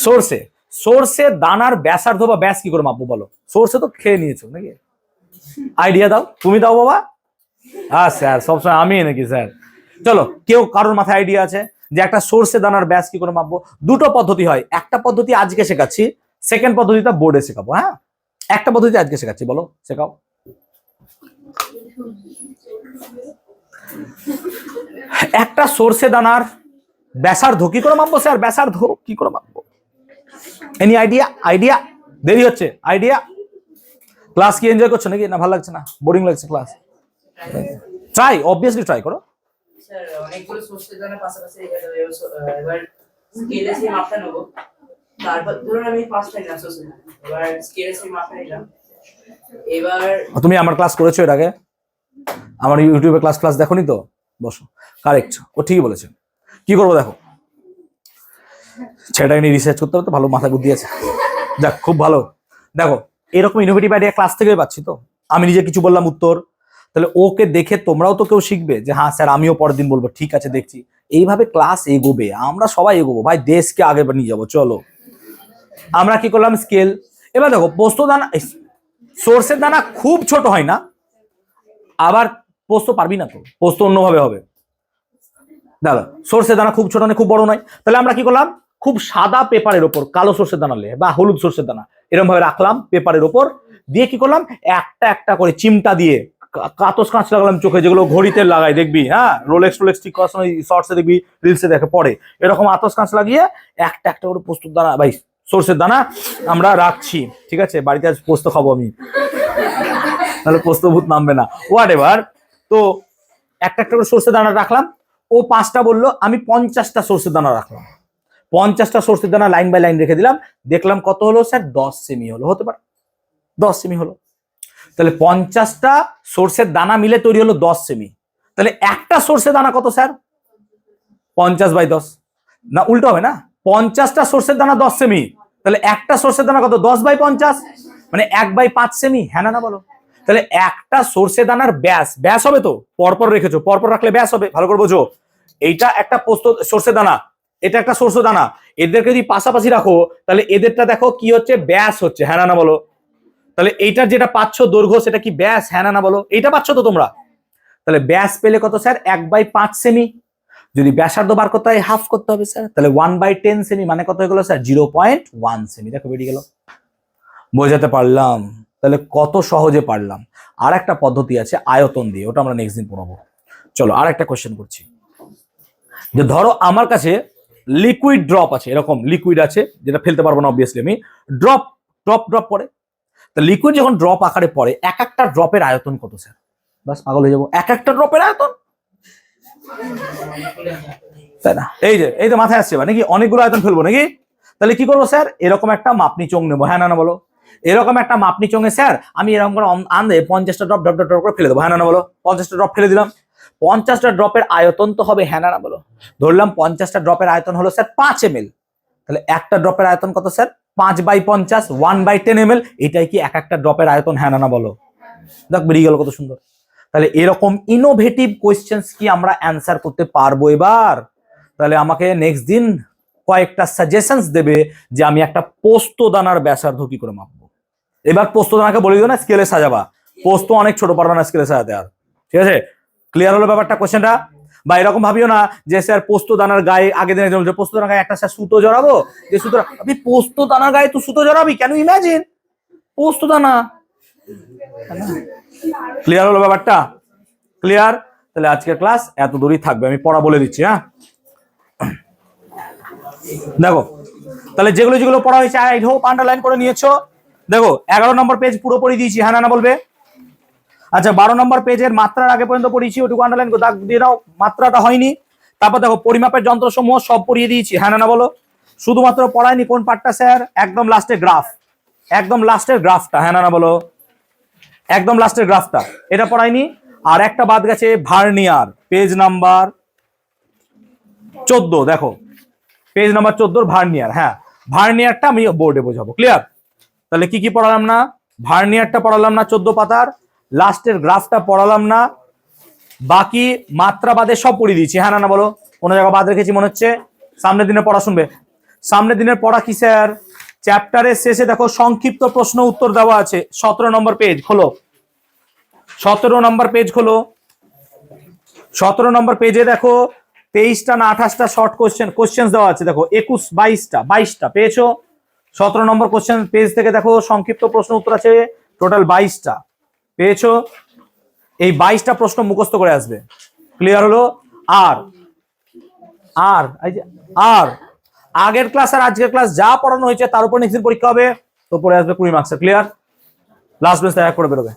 সর্ষে, সর্ষে দানার ব্যাসার্ধ বা ব্যাস কি করে মাপবো বলো? সর্ষে তো খেয়ে নিয়েছো নাকি? আইডিয়া দাও, তুমি দাও বাবা। হ্যাঁ স্যার, সবসময় আমি নাকি স্যার? চলো, কেউ কারোর মাথায় আইডিয়া আছে যে একটা সর্ষে দানার ব্যাস কি করে মাপবো? দুটো পদ্ধতি হয়, একটা পদ্ধতি আজকে শেখাচ্ছি, সেকেন্ড পদ্ধতিটা বোর্ডে শেখাবো। হ্যাঁ, একটা পদ্ধতি আজকে শেখাচ্ছি, বলো শেখাও। একটা সর্ষে দানার ব্যাসার্ধ কি করে মাপবো স্যার? ব্যাসার্ধ কি করে মাপবো? Any idea? আইডিয়া? দেরি হচ্ছে, আইডিয়া? ক্লাস কি এনজয় করছো নাকি, না ভালো লাগছে না, বোরিং লাগছে ক্লাস? ট্রাই, অবভিয়াসলি ট্রাই করো। স্যার অনেকগুলো সর্ষে দানা পাশাপাশি এবার স্কেলে সেই মাপটা নেবো, তারপর ধরুন আমি 5টা নিলাম সর্ষে দানা, এবার স্কেলে সেই মাপটা নিলাম। এবার তুমি আমার ক্লাস করেছো এর আগে? আমার ইউটিউবে ক্লাস দেখোনি তো? বসো, কারেক্ট, ও ঠিকই বলেছে। কি করবো দেখো, ছেলেটাকে নিয়ে রিসার্চ করতে হবে তো, ভালো মাথায় বুদ্ধি আছে, যাক খুব ভালো। দেখো, এরকম ইনোভেটিভ আইডিয়া ক্লাস থেকে পাচ্ছি তো, আমি নিজে কিছু বললাম উত্তর, তাহলে ওকে দেখে তোমরাও তো কেউ শিখবে যে হ্যাঁ স্যার আমিও পরের দিন বলবো ঠিক আছে দেখছি। এইভাবে ক্লাস এগোবে, আমরা সবাই এগোবো ভাই, দেশকে আগে নিয়ে যাবো। চলো, আমরা কি করলাম? স্কেল। এবার দেখো, পোস্ত দানা, সর্ষের দানা খুব ছোট হয় না, আবার পোস্ত পারবি না তো, পোস্ত অন্যভাবে হবে। দাদা, সর্ষের দানা খুব ছোট নয়, খুব বড় নয়, তাহলে আমরা কি করলাম? খুব সাদা পেপারের ওপর কালো সর্ষের দানা লে বা হলুদ সর্ষের দানা এরকম ভাবে রাখলাম পেপারের ওপর, দিয়ে কি করলাম? একটা একটা করে চিমটা দিয়ে কাতস কাঁচ লাগালাম চোখে, যেগুলো ঘড়িতে লাগাই দেখবি, হ্যাঁ রোলেক্স ঠিক করার সময় শর্টসে দেখবি, রিলসে দেখে পরে, এরকম আতস কাঁচ লাগিয়ে একটা একটা করে পোস্ত দানা, ভাই সর্ষের দানা আমরা রাখছি। ঠিক আছে, বাড়িতে আজ পোস্ত খাবো আমি, তাহলে পোস্ত ভূত নামবে না, হোয়াট এভার। তো একটা একটা করে সর্ষের দানা রাখলাম, ও 5টা বললো, আমি 50টা সর্ষের দানা রাখলাম, 50টা সর্ষের দানা লাইন বাই লাইন রেখে দিলাম, দেখলাম কত হলো স্যার? 10 সেমি হলো, হতে পারে 10 সেমি হলো। তাহলে 50টা সর্ষের দানা মিলে তৈরি হলো 10 সেমি। তাহলে একটা সর্ষের দানা কত স্যার? 50/10, না উল্টো হবে না, 50টা সর্ষের দানা 10 সেমি, তাহলে একটা সর্ষের দানা কত? 10/50, মানে 1/5 সেমি, হ্যাঁ না বলো? তাহলে একটা সর্ষে দানার ব্যাস হবে তো, পরপর রেখেছো, পরপর রাখলে ব্যাস হবে, ভালো করে বোঝো। এইটা একটা পোস্ত সর্ষে দানা, এটা একটা সর্ষে দানা, এদেরকে যদি পাশাপাশি রাখো তাহলে এদেরটা দেখো কি হচ্ছে? ব্যাস হচ্ছে, হ্যাঁ না বলো? তাহলে এইটার যেটা পাচ্ছ দৈর্ঘ্য সেটা কি ব্যাস, হ্যাঁ না বলো? এইটা পাচ্ছ তো তোমরা? তাহলে ব্যাস পেলে কত স্যার? 1/5 সেমি। যদি ব্যাসার্ধ বার করতে হয় হাফ করতে হবে স্যার, তাহলে 1/10 সেমি, মানে কত হয়ে গেল স্যার? 0.1 সেমি। দেখো বেরিয়ে গেল, বোঝাতে পারলাম? তাহলে কত সহজে পারলাম। আর একটা পদ্ধতি আছে আয়তন দিয়ে, ওটা আমরা নেক্সট দিন পড়াবো। চলো আর একটা কোশ্চেন করছি, যে ধরো আমার কাছে লিকুইড ড্রপ আছে, এরকম লিকুইড আছে যেটা ফেলতে পারবো না অবভিয়াসলি আমি, ড্রপ ড্রপ ড্রপ পড়ে। তো লিকুইড যখন ড্রপ আকারে পড়ে, এক একটা ড্রপের আয়তন কত স্যার? বাস পাগল হয়ে যাবো, এক একটা ড্রপের আয়তন, তাই না? এই যে মাথায় আসছে নাকি অনেকগুলো আয়তন ফেলবো নাকি? তাহলে কি করবো স্যার? এরকম একটা মাপনি চোঙ নেবো, হ্যাঁ না বলো? এরকম একটা মাপনি চোঙে স্যার আমি এরকম করে আনলে 50টা ড্রপ ড্রপ ড্রপ করে ফেলে দেবো, হ্যাঁ না বলো? 50টা ড্রপ ফেলে দিলাম, 50টা ড্রপের আয়তন তো হবে, হ্যাঁ না বলো? ধরলাম 50টা ড্রপের আয়তন হলো স্যার 5 ml, তাহলে একটা ড্রপের আয়তন কত স্যার? 5/50, 1/10 ml। এটাই কি এক একটা ড্রপের আয়তন, হ্যাঁ না বলো? দেখ বেরিয়ে গেল কত সুন্দর। তাহলে এরকম ইনোভেটিভ কোয়েশ্চেন্স কি আমরা অ্যান্সার করতে পারবো এবার? তাহলে আমাকে নেক্সট দিন কয়েকটা সাজেশনস দেবে যে আমি একটা পোস্ত দানার ব্যাসার্ধ কি করে মাপবো। এবার পোস্ত দানাকে বলে দিও না স্কেলে সাজাবা, পোস্ত অনেক ছোট পারবে না স্কেলে সাজাতে। আর ঠিক আছে, ক্লিয়ার হলো ব্যাপারটা, কোশ্চেনটা? বা এরকম ভাবিও না যে স্যার পোস্ত দানার গায়ে আগের দিনে পোস্ত দানার গায়ে একটা স্যার সুতো জড়াবো, যে সুতো আপনি পোস্ত দানার গায়ে তুই সুতো জড়াবি কেন? ইমাজিন পোস্ত দানা। ক্লিয়ার হলো ব্যাপারটা? ক্লিয়ার? তাহলে আজকের ক্লাস এত দূরই থাকবে, আমি পড়া বলে দিচ্ছি। হ্যাঁ দেখো, তাহলে যেগুলো যেগুলো পড়া হয়েছে আই হোপ আন্ডারলাইন করে নিয়েছো। দেখো 11 নম্বর পেজ পুরোপুরি দিয়েছি, হ্যাঁ না বলবে? আচ্ছা 12 নম্বর পেজের মাত্রার আগে পর্যন্ত পড়িয়েছি, ওটুকু আন্ডারলাইন দাগ দিয়ে দাও, মাত্রাটা হয়নি। তারপর দেখো পরিমাপের যন্ত্রসমূহ সব পড়িয়ে দিয়েছি, হ্যাঁ না বলো? শুধুমাত্র পড়ায়নি কোন পার্টটা স্যার? একদম লাস্টে গ্রাফ, একদম লাস্টের গ্রাফটা, হ্যাঁ না বলো? একদম লাস্টের গ্রাফটা এটা পড়ায়নি। আর একটা বাদ গেছে ভার্নিয়ার, পেজ নাম্বার 14। দেখো পেজ নাম্বার 14 ভার্নিয়ার, হ্যাঁ ভার্নিয়ারটা আমি বোর্ডে বোঝাবো। ক্লিয়ার? তাহলে কি কি পড়ালাম না? ভার্নিয়ারটা পড়ালাম না 14 পাতার, লাস্টের গ্রাফটা পড়ালাম না, বাকি মাত্রা বাদে সব পড়িয়ে দিয়েছি, হ্যাঁ না বলো? কোনো জায়গা বাদ রেখেছি মনে হচ্ছে? সামনের দিনে পড়া শুনবে। সামনের দিনের পড়া কি স্যার? চ্যাপ্টারের শেষে দেখো সংক্ষিপ্ত প্রশ্ন উত্তর দেওয়া আছে, 17 নম্বর পেজ খোলো, 17 নম্বর পেজ খোলো। 17 নম্বর পেজে দেখো 23টা না 28টা শর্ট কোশ্চেন দেওয়া আছে। দেখো 22টা পেয়েছো? 17 নম্বর কোশ্চেন পেজ থেকে দেখো সংক্ষিপ্ত প্রশ্ন উত্তর আছে টোটাল 22টা পেয়েছো। এই 22টা প্রশ্ন মুখস্থ করে আসবে। ক্লিয়ার হলো? আর আর আর আগের ক্লাস আর আজকের ক্লাস যা পড়ানো হয়েছে তার উপর নেক্সট দিন পরীক্ষা হবে, তো পড়ে আসবে 20 মার্কসের। ক্লিয়ার? লাস্ট বেঞ্চ তৈরি করে বেরোবে।